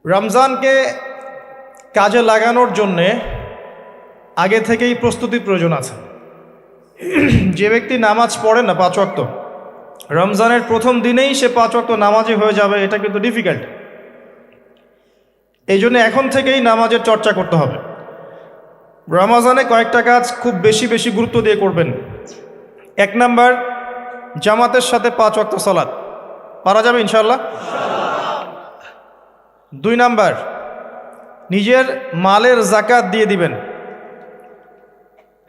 রমজানকে কাজে লাগানোর জন্যে আগে থেকেই প্রস্তুতির প্রয়োজন আছে। যে ব্যক্তি নামাজ পড়ে না 5 ওয়াক্ত, রমজানের প্রথম দিনেই সে 5 ওয়াক্ত নামাজি হয়ে যাবে, এটা কিন্তু ডিফিকাল্ট। এই জন্য এখন থেকেই নামাজের চর্চা করতে হবে। রমজানে কয়েকটা কাজ খুব বেশি বেশি গুরুত্ব দিয়ে করবেন। 1 নাম্বার, জামাতের সাথে 5 ওয়াক্ত সালাত পারা যাবে ইনশাআল্লাহ। 2 নাম্বার, নিজের মালের জাকাত দিয়ে দিবেন।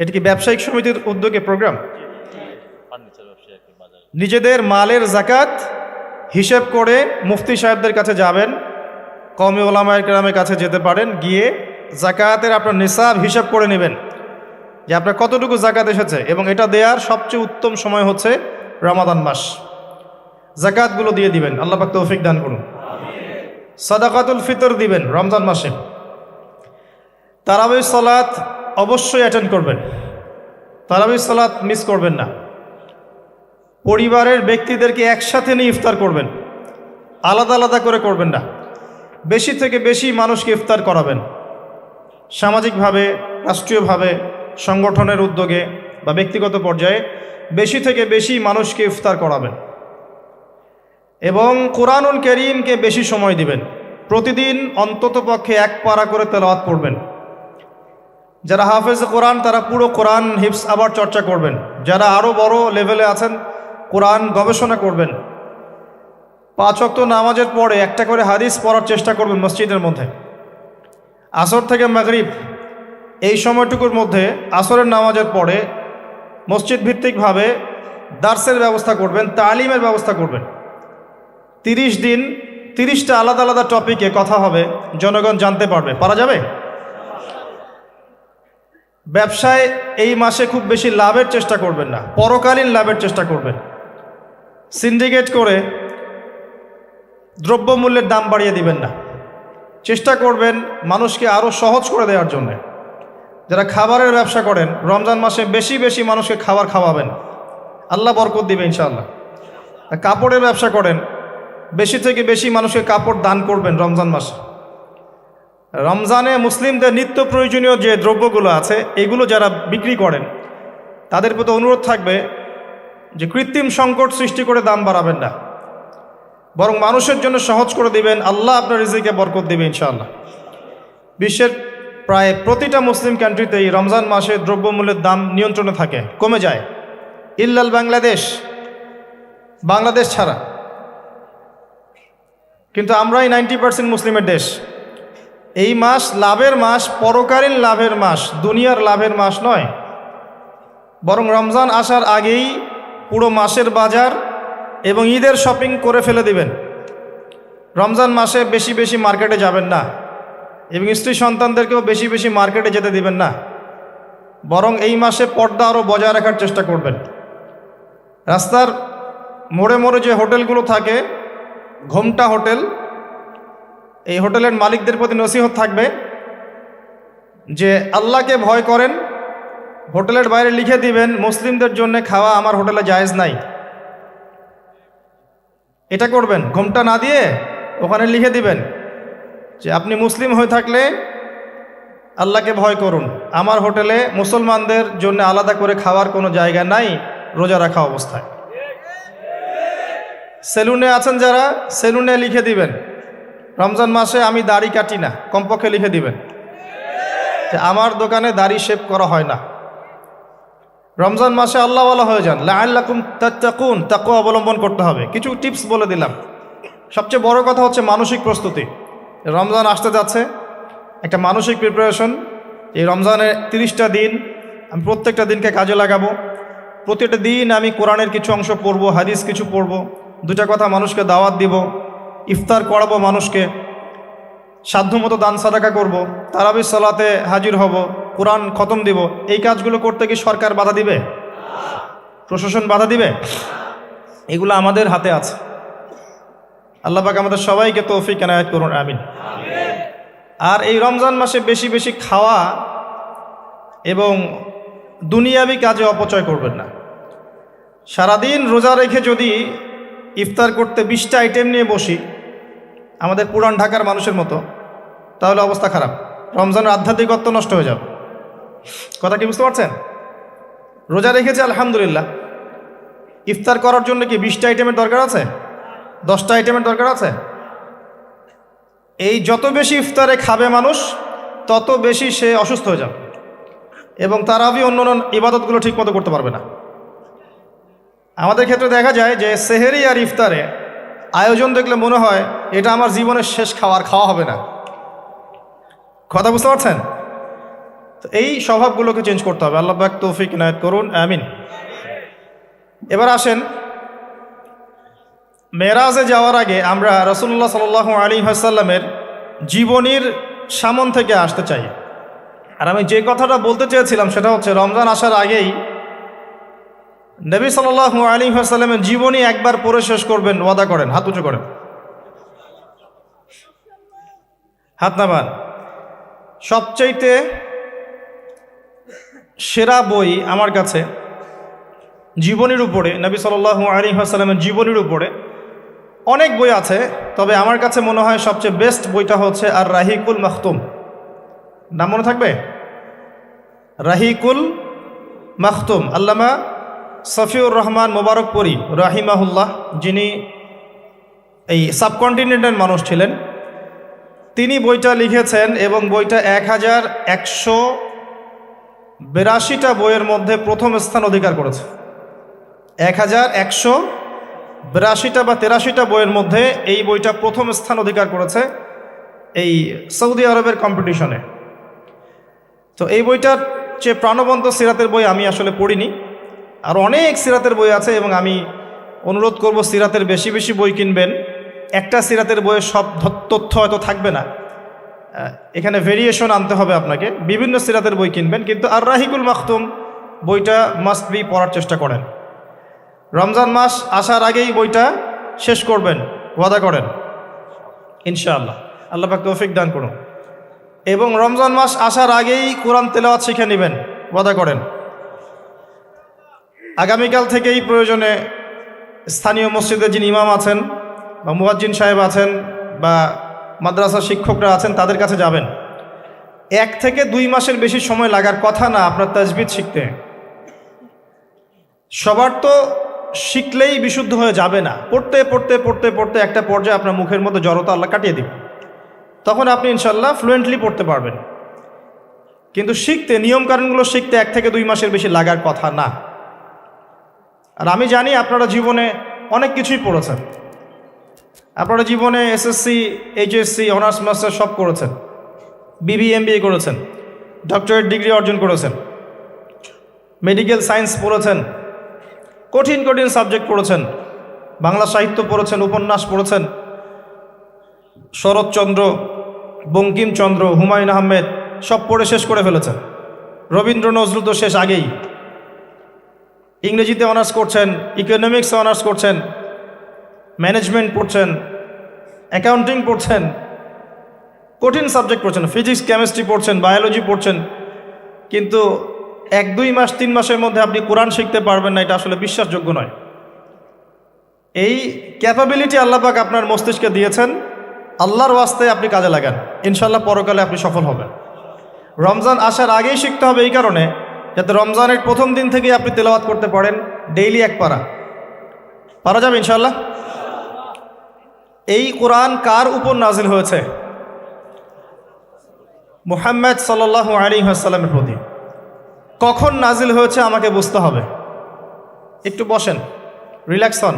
এটা কি ব্যবসায়িক সমিতির উদ্যোগে প্রোগ্রাম? নিজেদের মালের জাকাত হিসেব করে মুফতি সাহেবদের কাছে যাবেন, কওমি ওলামায়ে কেরামের কাছে যেতে পারেন, গিয়ে জাকাতের আপনার নিসাব হিসাব করে নেবেন যে আপনার কতটুকু জাকাত এসেছে, এবং এটা দেওয়ার সবচেয়ে উত্তম সময় হচ্ছে রমাদান মাস। জাকাতগুলো দিয়ে দিবেন, আল্লাহ পাক তৌফিক দান করুন। সাদাকাতুল ফিতর দিবেন রমজান মাসে। তারাবির সালাত অবশ্যই অ্যাটেন্ড করবেন, তারাবির সালাত মিস করবেন না। পরিবারের ব্যক্তিদেরকে একসাথে নিয়ে ইফতার করবেন, আলাদা আলাদা করে করবেন না। বেশি থেকে বেশি মানুষকে ইফতার করাবেন, সামাজিকভাবে, রাষ্ট্রীয়ভাবে, সংগঠনের উদ্যোগে বা ব্যক্তিগত পর্যায়ে বেশি থেকে বেশি মানুষকে ইফতার করাবেন। এবং কোরআনুল কারীমকে বেশি সময় দিবেন। প্রতিদিন অন্ততপক্ষে 1 পারা করে তেলাওয়াত পড়বেন। যারা হাফেজ কোরআন তারা পুরো কোরআন হিফজ আবার চর্চা করবেন। যারা আরও বড় লেভেলে আছেন, কোরআন গবেষণা করবেন। 5 ওয়াক্ত নামাজের পরে একটা করে হাদিস পড়ার চেষ্টা করবেন মসজিদের মধ্যে। আসর থেকে মাগরিব এই সময়টুকুর মধ্যে, আসরের নামাজের পরে মসজিদ ভিত্তিকভাবে দার্সের ব্যবস্থা করবেন, তালিমের ব্যবস্থা করবেন। 30 দিন 30টা আলাদা আলাদা টপিকে কথা হবে, জনগণ জানতে পারবে। পারা যাবে? ব্যবসায় এই মাসে খুব বেশি লাভের চেষ্টা করবেন না, পরকালীন লাভের চেষ্টা করবেন। সিন্ডিকেট করে দ্রব্যমূল্যের দাম বাড়িয়ে দিবেন না। চেষ্টা করবেন মানুষকে আরও সহজ করে দেওয়ার জন্য। যারা খাবারের ব্যবসা করেন, রমজান মাসে বেশি বেশি মানুষকে খাবার খাওয়াবেন, আল্লাহ বরকত দিবে ইনশাআল্লাহ। কাপড়ের ব্যবসা করেন, বেশি থেকে বেশি মানুষকে কাপড় দান করবেন রমজান মাসে। রমজানে মুসলিমদের নিত্য প্রয়োজনীয় যে দ্রব্যগুলো আছে, এগুলো যারা বিক্রি করেন তাদের প্রতি অনুরোধ থাকবে যে কৃত্রিম সংকট সৃষ্টি করে দাম বাড়াবেন না, বরং মানুষের জন্য সহজ করে দিবেন। আল্লাহ আপনার রিজিকে বরকত দিবে ইনশাআল্লাহ। বিশ্বের প্রায় প্রতিটা মুসলিম কান্ট্রিতেই রমজান মাসে দ্রব্যমূল্যের দাম নিয়ন্ত্রণে থাকে, কমে যায়, ইল্লাল বাংলাদেশ ছাড়া। কিন্তু আমরাই 90% মুসলিমের দেশ। এই মাস লাভের মাস, পরকালীন লাভের মাস, দুনিয়ার লাভের মাস নয়। বরং রমজান আসার আগেই পুরো মাসের বাজার এবং ঈদের শপিং করে ফেলে দিবেন। রমজান মাসে বেশি বেশি মার্কেটে যাবেন না, এবং স্ত্রী সন্তানদেরকেও বেশি বেশি মার্কেটে যেতে দিবেন না। বরং এই মাসে পর্দা আরও বজায় রাখার চেষ্টা করবেন। রাস্তার মোড়ে মোড়ে যে হোটেলগুলো থাকে, ঘোমটা হোটেল, এই হোটেলের মালিকদের প্রতি নসিহত থাকবে যে আল্লাহকে ভয় করেন। হোটেলের বাইরে লিখে দিবেন, মুসলিমদের জন্য খাওয়া আমার হোটেলে জায়েজ নাই। এটা করবেন, ঘোমটা না দিয়ে ওখানে লিখে দিবেন যে আপনি মুসলিম হয়ে থাকলে আল্লাহকে ভয় করুন, আমার হোটেলে মুসলমানদের জন্য আলাদা করে খাওয়ার কোনো জায়গা নাই রোজা রাখা অবস্থায়। সেলুনে আছেন যারা, সেলুনে লিখে দিবেন রমজান মাসে আমি দাড়ি কাটি না, কমপক্ষে লিখে দিবেন যে আমার দোকানে দাড়ি শেভ করা হয় না। রমজান মাসে আল্লাহওয়ালা হয়ে যান, লাআল্লাকুম তাত্তাকুন, তাকওয়া অবলম্বন করতে হবে। কিছু টিপস বলে দিলাম। সবচেয়ে বড় কথা হচ্ছে মানসিক প্রস্তুতি। রমজান আসতে যাচ্ছে, একটা মানসিক প্রিপারেশন। এই রমজানের 30টা দিন আমি প্রত্যেকটা দিনকে কাজে লাগাবো। প্রতিটা দিন আমি কোরআনের কিছু অংশ পড়ব, হাদিস কিছু পড়ব, 2টা কথা মানুষকে দাওয়াত দিব, ইফতার করাবো মানুষকে, সাধ্যমতো দান সাদাকা করব, তারাবির সালাতে হাজির হব, কোরআন খতম দিব। এই কাজগুলো করতে কি সরকার বাধা দিবে? প্রশাসন বাধা দিবে? এগুলো আমাদের হাতে আছে। আল্লাহ পাক আমাদের সবাইকে তৌফিক এনায়েত করুন, আমিন। আর এই রমজান মাসে বেশি বেশি খাওয়া এবং দুনিয়াবি কাজে অপচয় করবেন না। সারাদিন রোজা রেখে যদি ইফতার করতে 20টা আইটেম নিয়ে বসি, আমাদের পুরান ঢাকার মানুষের মতো, তাহলে অবস্থা খারাপ। রমজানের আধ্যাত্মিকত্ব নষ্ট হয়ে যাবে। কথা কি বুঝতে পারছেন? রোজা রেখেছে আলহামদুলিল্লাহ, ইফতার করার জন্য কি 20টা আইটেমের দরকার আছে? 10টা আইটেমের দরকার আছে? এই যত বেশি ইফতারে খাবে মানুষ, তত বেশি সে অসুস্থ হয়ে যাবে এবং তারাবি অন্য অন্য ইবাদতগুলো ঠিক মতো করতে পারবে না। আমাদের ক্ষেত্রে দেখা যায় যে সেহেরি আর ইফতারে আয়োজন দেখলে মনে হয় এটা আমার জীবনের শেষ খাওয়া হবে না। কথা বুঝতে পারছেন? তো এই স্বভাবগুলোকে চেঞ্জ করতে হবে। আল্লাহ পাক তৌফিক ইনায়েত করুন, আমিন। এবার আসেন, মেরাজে যাওয়ার আগে আমরা রাসূলুল্লাহ সাল্লাল্লাহু আলাইহি ওয়াসাল্লামের জীবনীর সামন থেকে আসতে চাই। আর আমি যে কথাটা বলতে চেয়েছিলাম সেটা হচ্ছে, রমজান আসার আগেই নবী সাল্লাল্লাহু আলাইহি ওয়াসাল্লামের জীবনী একবার পড়ে শেষ করবেন, ওয়াদা করেন। হাত উঁচু করেন, হাত নামান। সবচাইতে সেরা বই আমার কাছে জীবনীর উপরে, নবী সাল্লাল্লাহু আলাইহি ওয়াসাল্লামের জীবনীর উপরে অনেক বই আছে, তবে আমার কাছে মনে হয় সবচেয়ে বেস্ট বইটা হচ্ছে আর রাহিকুল মাখতুম। নাম মনে থাকবে? রাহিকুল মাখতুম, আল্লামা সফিউর রহমান মোবারকপুরী রাহিমাহুল্লাহ, যিনি এই সাবকন্টিনেন্টের মানুষ ছিলেন, তিনি বইটা লিখেছেন এবং বইটা 1182টা বইয়ের মধ্যে প্রথম স্থান অধিকার করেছে। 1182টা বা 83টা বইয়ের মধ্যে এই বইটা প্রথম স্থান অধিকার করেছে এই সৌদি আরবের কম্পিটিশনে। তো এই বইটার চেয়ে প্রাণবন্ত সিরাতের বই আমি আসলে পড়িনি। আর অনেক সিরাতের বই আছে এবং আমি অনুরোধ করব সিরাতের বেশি বেশি বই কিনবেন। একটা সিরাতের বইয়ের সব তথ্য হয়তো থাকবে না, এখানে ভেরিয়েশন আনতে হবে আপনাকে। বিভিন্ন সিরাতের বই কিনবেন, কিন্তু আর রাহিকুল মাখতুম বইটা মাস্ট বি পড়ার চেষ্টা করেন। রমজান মাস আসার আগেই বইটা শেষ করবেন, ওয়াদা করেন ইনশাআল্লাহ। আল্লাহ পাক তৌফিক দান করুন। এবং রমজান মাস আসার আগেই কোরআন তেলাওয়াত শিখে নেবেন, ওয়াদা করেন। আগামীকাল থেকেই প্রয়োজনে স্থানীয় মসজিদে যিনি ইমাম আছেন বা মুয়াজ্জিন সাহেব আছেন বা মাদ্রাসা শিক্ষকরা আছেন, তাদের কাছে যাবেন। 1 থেকে 2 মাসের বেশি সময় লাগার কথা না আপনার তাজবিদ শিখতে। সবার তো শিখলেই বিশুদ্ধ হয়ে যাবে না। পড়তে পড়তে পড়তে পড়তে একটা পর্যায়ে আপনার মুখের মধ্যে জড়তা আল্লাহ কাটিয়ে দিবে, তখন আপনি ইনশাল্লাহ ফ্লুয়েন্টলি পড়তে পারবেন। কিন্তু শিখতে, নিয়মকানুনগুলো শিখতে 1 থেকে 2 মাসের বেশি লাগার কথা না। আর আমি জানি আপনারা জীবনে অনেক কিছুই পড়েছেন। আপনারা জীবনে এসএসসি, এইচএসসি, অনার্স মাস্টার সব করেছেন, বিবি এমবিএ করেছেন, ডক্টরেট ডিগ্রি অর্জন করেছেন, মেডিকেল সায়েন্স পড়েছেন, কঠিন কঠিন সাবজেক্ট পড়েছেন, বাংলা সাহিত্য পড়েছেন, উপন্যাস পড়েছেন, শরৎচন্দ্র, বঙ্কিমচন্দ্র, হুমায়ুন আহমেদ সব পড়ে শেষ করে ফেলেছেন। রবীন্দ্র নজরুল তো শেষ আগেই। ইংরেজিতে অনার্স করছেন, ইকোনমিক্সে অনার্স করছেন, ম্যানেজমেন্ট পড়ছেন, অ্যাকাউন্টিং পড়ছেন, কঠিন সাবজেক্ট পড়ছেন, ফিজিক্স কেমিস্ট্রি পড়ছেন, বায়োলজি পড়ছেন, কিন্তু 1-2 মাস 3 মাসের মধ্যে আপনি কোরআন শিখতে পারবেন না, এটা আসলে বিশ্বাসযোগ্য নয়। এই ক্যাপাবিলিটি আল্লাহ পাক আপনার মস্তিষ্কে দিয়েছেন, আল্লাহর ওয়াস্তে আপনি কাজে লাগান, ইনশাল্লাহ পরকালে আপনি সফল হবেন। রমজান আসার আগেই শিখতে হবে এই কারণে, যাতে রমজানের প্রথম দিন থেকেই আপনি তেলাওয়াত করতে পারেন, ডেইলি 1 পারা। পারা যাবে ইনশাল্লাহ। এই কোরআন কার উপর নাজিল হয়েছে? মুহাম্মদ সাল্লাল্লাহু আলাইহি ওয়াসাল্লামের প্রতি। কখন নাজিল হয়েছে আমাকে বুঝতে হবে। একটু বসেন, রিল্যাক্স হন,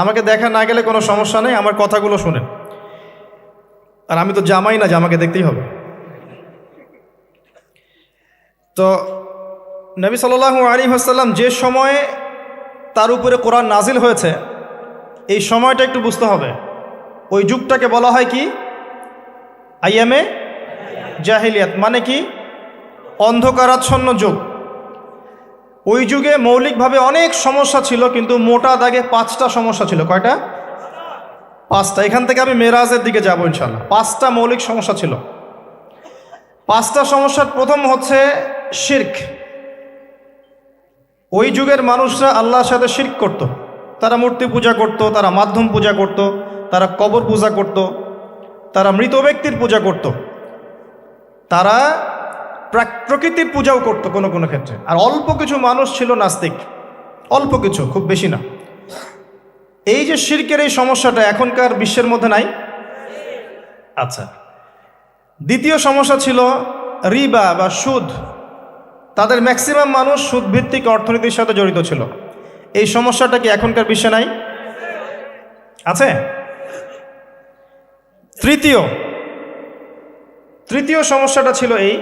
আমাকে দেখা না গেলে কোনো সমস্যা নেই, আমার কথাগুলো শুনেন। আর আমি তো জামাই না যে আমাকে দেখতেই হবে। তো নবী সাল্লাল্লাহু আলাইহি ওয়াসাল্লাম যে সময়ে তার উপরে কোরআন নাজিল হয়েছে, এই সময়টা একটু বুঝতে হবে। ওই যুগটাকে বলা হয় কি? আইয়ামে জাহিলিয়াত, মানে কি? অন্ধকারাচ্ছন্ন যুগ। ওই যুগে মৌলিকভাবে অনেক সমস্যা ছিল, কিন্তু মোটা দাগে 5টা সমস্যা ছিল। কয়টা? 5টা। এখান থেকে আমি মেরাজের দিকে যাব ইনশাল্লাহ। 5টা মৌলিক সমস্যা ছিল। 5টা সমস্যার প্রথম হচ্ছে শিরক। ওই যুগের মানুষরা আল্লাহর সাথে শিরক করত। তারা মূর্তি পূজা করত, তারা মাধ্যম পূজা করত, তারা কবর পূজা করত, তারা মৃত ব্যক্তির পূজা করত, তারা প্রকৃতির পূজাও করত কোনো কোনো ক্ষেত্রে। আর অল্প কিছু মানুষ ছিল নাস্তিক, অল্প কিছু, খুব বেশি না। এই যে শিরকের এই সমস্যাটা এখনকার বিশ্বের মধ্যে নাই। আচ্ছা, দ্বিতীয় সমস্যা ছিল রিবা বা সুদ। তাদের ম্যাক্সিমাম মানুষ সুদ ভিত্তিক অর্থনীতির সাথে জড়িত ছিল। এই সমস্যাটা কি এখনকার বিশ্বে নাই? আছে। তৃতীয় সমস্যাটা ছিল এই,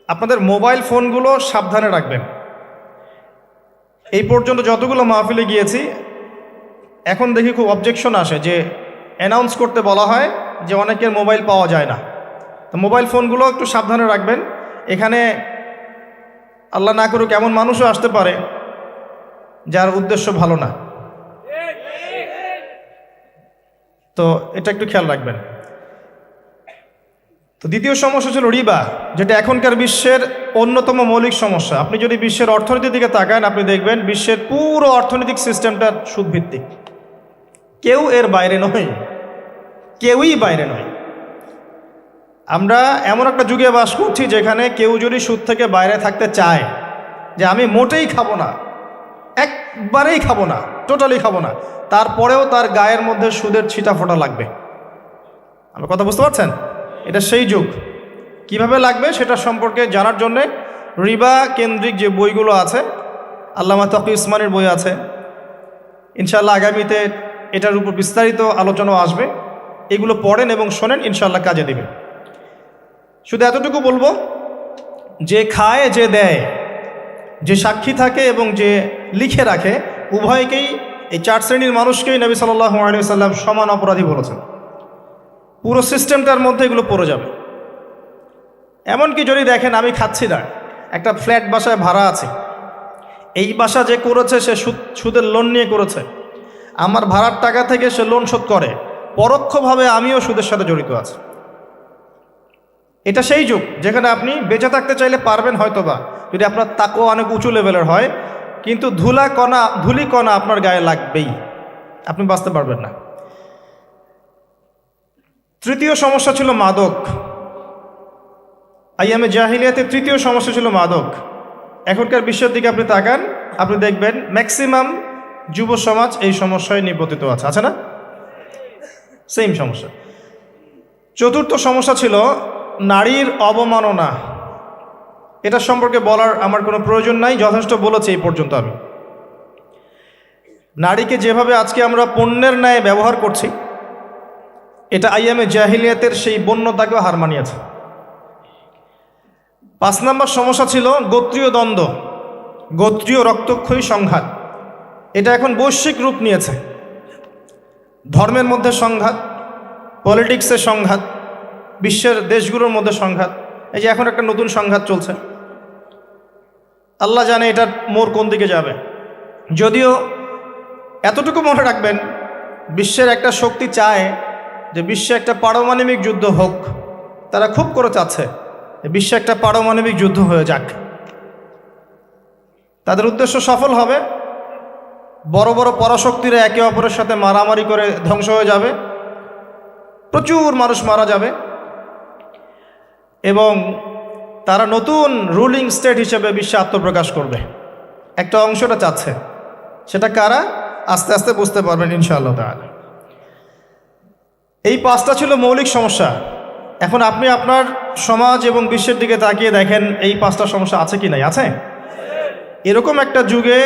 আপনাদের মোবাইল ফোনগুলো সাবধানে রাখবেন। এই পর্যন্ত যতগুলো মাহফিলে গিয়েছি, এখন দেখি খুব অবজেকশন আসে যে অ্যানাউন্স করতে বলা হয় যে অনেকের মোবাইল পাওয়া যায় না। তো মোবাইল ফোনগুলো একটু সাবধানে রাখবেন। এখানে আল্লাহ না করুক এমন মানুষও আসতে পারে যার উদ্দেশ্য ভালো না, তো এটা একটু খেয়াল রাখবেন। তো দ্বিতীয় সমস্যা ছিল রিবা, যেটা এখনকার বিশ্বের অন্যতম মৌলিক সমস্যা। আপনি যদি বিশ্বের অর্থনীতির দিকে তাকান, আপনি দেখবেন বিশ্বের পুরো অর্থনৈতিক সিস্টেমটা সুদভিত্তিক। কেউ এর বাইরে নয়, কেউই বাইরে নয়। আমরা এমন একটা যুগে বাস করছি যেখানে কেউ যদি সুদ থেকে বাইরে থাকতে চায়, যে আমি মোটেই খাবো না, একবারেই খাবো না, টোটালি খাবো না, তারপরেও তার গায়ের মধ্যে সুদের ছিটা ফোটা লাগবে। আমার কথা বুঝতে পারছেন? এটা সেই যুগ। কিভাবে লাগবে সেটা সম্পর্কে জানার জন্যে রিবা কেন্দ্রিক যে বইগুলো আছে, আল্লামা তকি উসমানের বই আছে, ইনশাআল্লাহ আগামীতে এটার উপর বিস্তারিত আলোচনাও আসবে। এগুলো পড়েন এবং শোনেন, ইনশাআল্লাহ কাজে দেবে। শুধু এতটুকু বলবো, যে খায় যে দেয়, যে সাক্ষী থাকে এবং যে লিখে রাখে, উভয়কেই, এই চার শ্রেণীর মানুষকেই নবী সাল্লাল্লাহু আলাইহি ওয়াসাল্লাম সমান অপরাধী বলেছেন। পুরো সিস্টেমটার মধ্যে এগুলো পড়ে যাবে। এমনকি যদি দেখেন আমি খাচ্ছি না, একটা ফ্ল্যাট বাসায় ভাড়া আছে, এই বাসা যে করেছে সে সুদের লোন নিয়ে করেছে, আমার ভাড়ার টাকা থেকে সে লোন শোধ করে, পরোক্ষভাবে আমিও সুদের সাথে জড়িত আছি। এটা সেই যুগ যেখানে আপনি বেঁচে থাকতে চাইলে পারবেন হয়তোবা, যদি আপনার তাকওয়া অনেক উঁচু লেভেলের হয়, কিন্তু ধুলিকণা আপনার গায়ে লাগবেই, আপনি বাঁচতে পারবেন না। তৃতীয় সমস্যা ছিল মাদক। আইয়ামে জাহিলিয়াতের তৃতীয় সমস্যা ছিল মাদক। এখনকার বিশ্বের দিকে আপনি তাকান, আপনি দেখবেন ম্যাক্সিমাম যুব সমাজ এই সমস্যায় নিপতিত আছে না? সেম সমস্যা। চতুর্থ সমস্যা ছিল নারীর অবমাননা। এটা সম্পর্কে বলার আমার কোনো প্রয়োজন নাই, যথেষ্ট বলেছি এই পর্যন্ত আমি। নারীকে যেভাবে আজকে আমরা পণ্যের ন্যায় ব্যবহার করছি, এটা আইয়ামে জাহিলিয়াতের সেই বন্যতাকেও হার মানিয়েছে। 5 নম্বর সমস্যা ছিল গোত্রীয় দ্বন্দ্ব, গোত্রীয় রক্তক্ষয়ী সংঘাত। এটা এখন বৈশ্বিক রূপ নিয়েছে। ধর্মের মধ্যে সংঘাত, পলিটিক্সের সংঘাত, বিশ্বের দেশগুলোর মধ্যে সংঘাত। এই যে এখন একটা নতুন সংঘাত চলছে, আল্লাহ জানে এটার মোড় কোন দিকে যাবে। যদিও এতটুকু মনে রাখবেন, বিশ্বের একটা শক্তি চায় যে বিশ্বে একটা পারমাণবিক যুদ্ধ হোক। তারা খুব করে চাচ্ছে বিশ্বে একটা পারমাণবিক যুদ্ধ হয়ে যাক। তাদের উদ্দেশ্য সফল হবে, বড় বড় পরাশক্তিরা একে অপরের সাথে মারামারি করে ধ্বংস হয়ে যাবে, প্রচুর মানুষ মারা যাবে, এবং তারা নতুন রুলিং স্টেট হিসেবে বিশ্বে আত্মপ্রকাশ করবে। একটা অংশটা চাচ্ছে, সেটা কারা আস্তে আস্তে বুঝতে পারবেন ইনশাআল্লাহ তাআলা। এই 5টা ছিল মৌলিক সমস্যা। এখন আপনি আপনার সমাজ এবং বিশ্বের দিকে তাকিয়ে দেখেন এই 5টা সমস্যা আছে কি নাই? আছে। এরকম একটা যুগে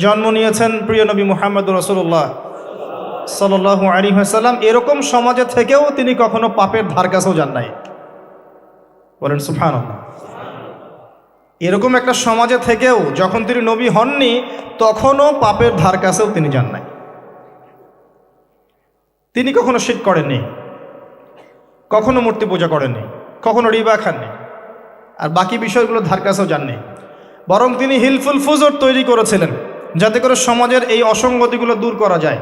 জন্ম নিয়েছেন প্রিয় নবী মুহাম্মদুর রাসূলুল্লাহ সাল্লাল্লাহু আলাইহি ওয়াসাল্লাম। এরকম সমাজে থেকেও তিনি কখনো পাপের ধার কাছেও যান নাই। বলেন সুবহানাল্লাহ। এরকম একটা সমাজে থেকেও যখন তিনি নবী হননি, তখনও পাপের ধার কাছেও তিনি যান নাই। তিনি কখনো শিরক করেননি, কখনো মূর্তি পূজা করেননি, কখনো রিবা খাননি, আর বাকি বিষয়গুলো ধার কাছেও যাননি। বরং তিনি হিলফুল ফুজর তৈরি করেছিলেন যাতে করে সমাজের এই অসঙ্গতিগুলো দূর করা যায়।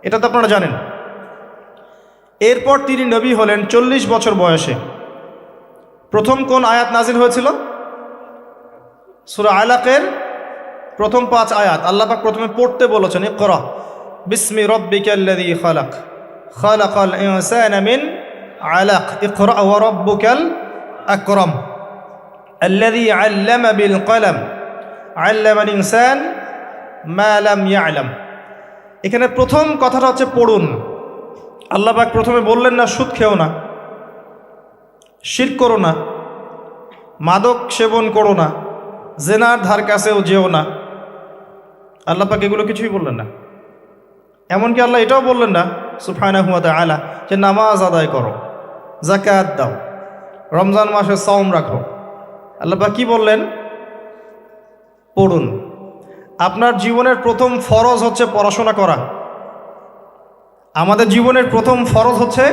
এটা তো আপনারা জানেন। এরপর তিনি নবী হলেন 40 বছর বয়সে। প্রথম কোন আয়াত নাজিল হয়েছিল? সূরা আলাকের প্রথম 5 আয়াত আল্লাহ পাক প্রথমে পড়তে বলেছেন, ইকরা বিসমি রাব্বিকাল্লাযী খালাক। খালাকাল ইনসানা মিন আলাক ইকরা ওয়া রাব্বুকাল আকরাম আল্লাযী আল্লামা বিল কলম আল্লামাল ইনসান মা লাম ইয়ালাম। এখানে প্রথম কথাটা হচ্ছে পড়ুন। আল্লাহ পাক প্রথমে বললেন না সুদ খেও না, শিরক করো না, মাদক সেবন করো না, জেনার ধার কাছেও যেও না। আল্লাহ পাক এগুলো কিছুই বললেন না। এমনকি আল্লাহ এটাও বললেন না সুবহানাহু ওয়া তাআলা যে নামাজ আদায় করো, যাকাত দাও, রমজান মাসে সাওম রাখো। আল্লাহ পাক কি বললেন? পড়ুন। আপনার জীবনের প্রথম ফরজ হচ্ছে পড়াশোনা করা। আমাদের জীবনের প্রথম ফরজ হচ্ছে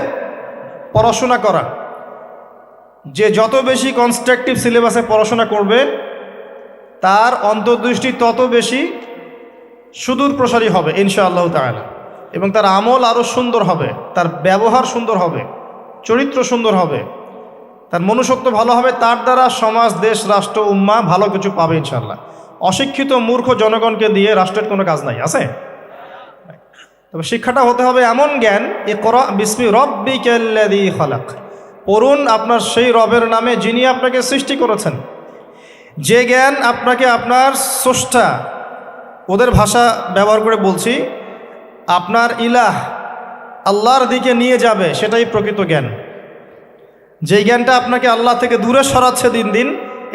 পড়াশোনা করা। যে যত বেশি কনস্ট্রাকটিভ সিলেবাসে পড়াশোনা করবে তার অন্তর্দৃষ্টি তত বেশি সুদূর প্রসারী হবে ইনশাআল্লাহ তাআলা, এবং তার আমল আরও সুন্দর হবে, তার ব্যবহার সুন্দর হবে, চরিত্র সুন্দর হবে, তার মনুষ্যত্ব ভালো হবে। তার দ্বারা সমাজ, দেশ, রাষ্ট্র, উম্মাহ ভালো কিছু পাবে ইনশাআল্লাহ। অশিক্ষিত মূর্খ জনগণকে দিয়ে রাষ্ট্রের কোনো কাজ নাই, আছে? তবে শিক্ষাটা হতে হবে এমন জ্ঞান, ইকরা বিসমি রাব্বিকাল্লাযী খালাক। পড়ুন আপনার সেই রবের নামে যিনি আপনাকে সৃষ্টি করেছেন। যে জ্ঞান আপনাকে আপনার স্রষ্টা, ওদের ভাষা ব্যবহার করে বলছি, আপনার ইলাহ আল্লাহর দিকে নিয়ে যাবে, সেটাই প্রকৃত জ্ঞান। যেই জ্ঞানটা আপনাকে আল্লাহ থেকে দূরে সরাচ্ছে দিন দিন,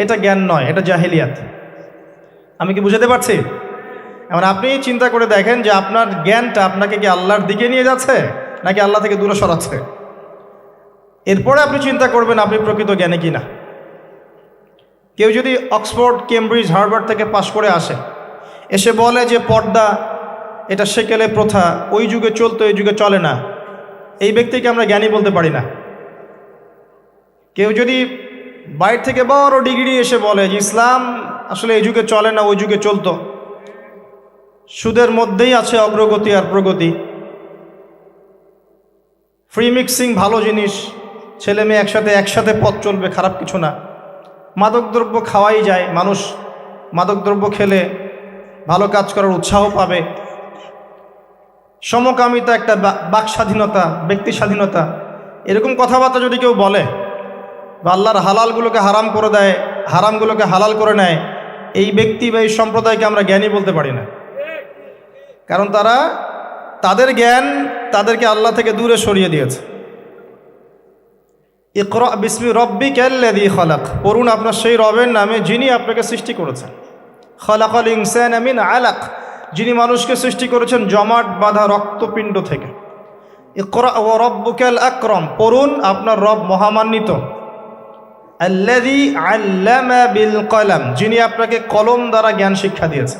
এটা জ্ঞান নয়, এটা জাহেলিয়াত। আমি কি বুঝাতে পারছি? এবার আপনি চিন্তা করে দেখেন যে আপনার জ্ঞানটা আপনাকে কি আল্লাহর দিকে নিয়ে যাচ্ছে নাকি আল্লাহ থেকে দূরে সরাচ্ছে। এরপরে আপনি চিন্তা করবেন আপনি প্রকৃত জ্ঞানী কিনা। কেউ যদি অক্সফোর্ড, কেমব্রিজ, হার্ভার্ড থেকে পাশ করে আসে, এসে বলে যে পর্দা এটা সেকেলে প্রথা, ওই যুগে চলতো এই যুগে চলে না, এই ব্যক্তিকে আমরা জ্ঞানী বলতে পারি না। কেউ যদি বাইরে থেকে বড় ডিগ্রি এসে বলে যে ইসলাম আসলে এই যুগে চলে না ওই যুগে চলতো, সুদের মধ্যেই আছে অগ্রগতি আর প্রগতি, ফ্রি মিক্সিং ভালো জিনিস, ছেলে মেয়ে একসাথে পথ চলবে, খারাপ কিছু না, মাদকদ্রব্য খাওয়াই যায়, মানুষ মাদকদ্রব্য খেলে ভালো কাজ করার উৎসাহ পাবে, সমকামিতা একটা বাক স্বাধীনতা, ব্যক্তি স্বাধীনতা, এরকম কথাবার্তা যদি কেউ বলে বা আল্লাহর হালালগুলোকে হারাম করে দেয়, হারামগুলোকে হালাল করে নেয়, এই ব্যক্তি বা এই সম্প্রদায়কে আমরা জ্ঞানী বলতে পারি না। কারণ তাদের জ্ঞান তাদেরকে আল্লাহ থেকে দূরে সরিয়ে দিয়েছে। ইকরা বিসমি রাব্বিকাল্লাযী খালাক। পড়ুন আপনার সেই রবের নামে যিনি আপনাকে সৃষ্টি করেছেন। খালাকাল ইনসানা মিন আলাক, যিনি মানুষকে সৃষ্টি করেছেন জমাট বাঁধা রক্তপিণ্ড থেকে। ইকরা ওয়া রাব্বুকাল আকরাম, পড়ুন আপনার রব মহামান্বিত। আল্লাযী আল্লামা বিল কলম, যিনি আপনাকে কলম দ্বারা জ্ঞান শিক্ষা দিয়েছে।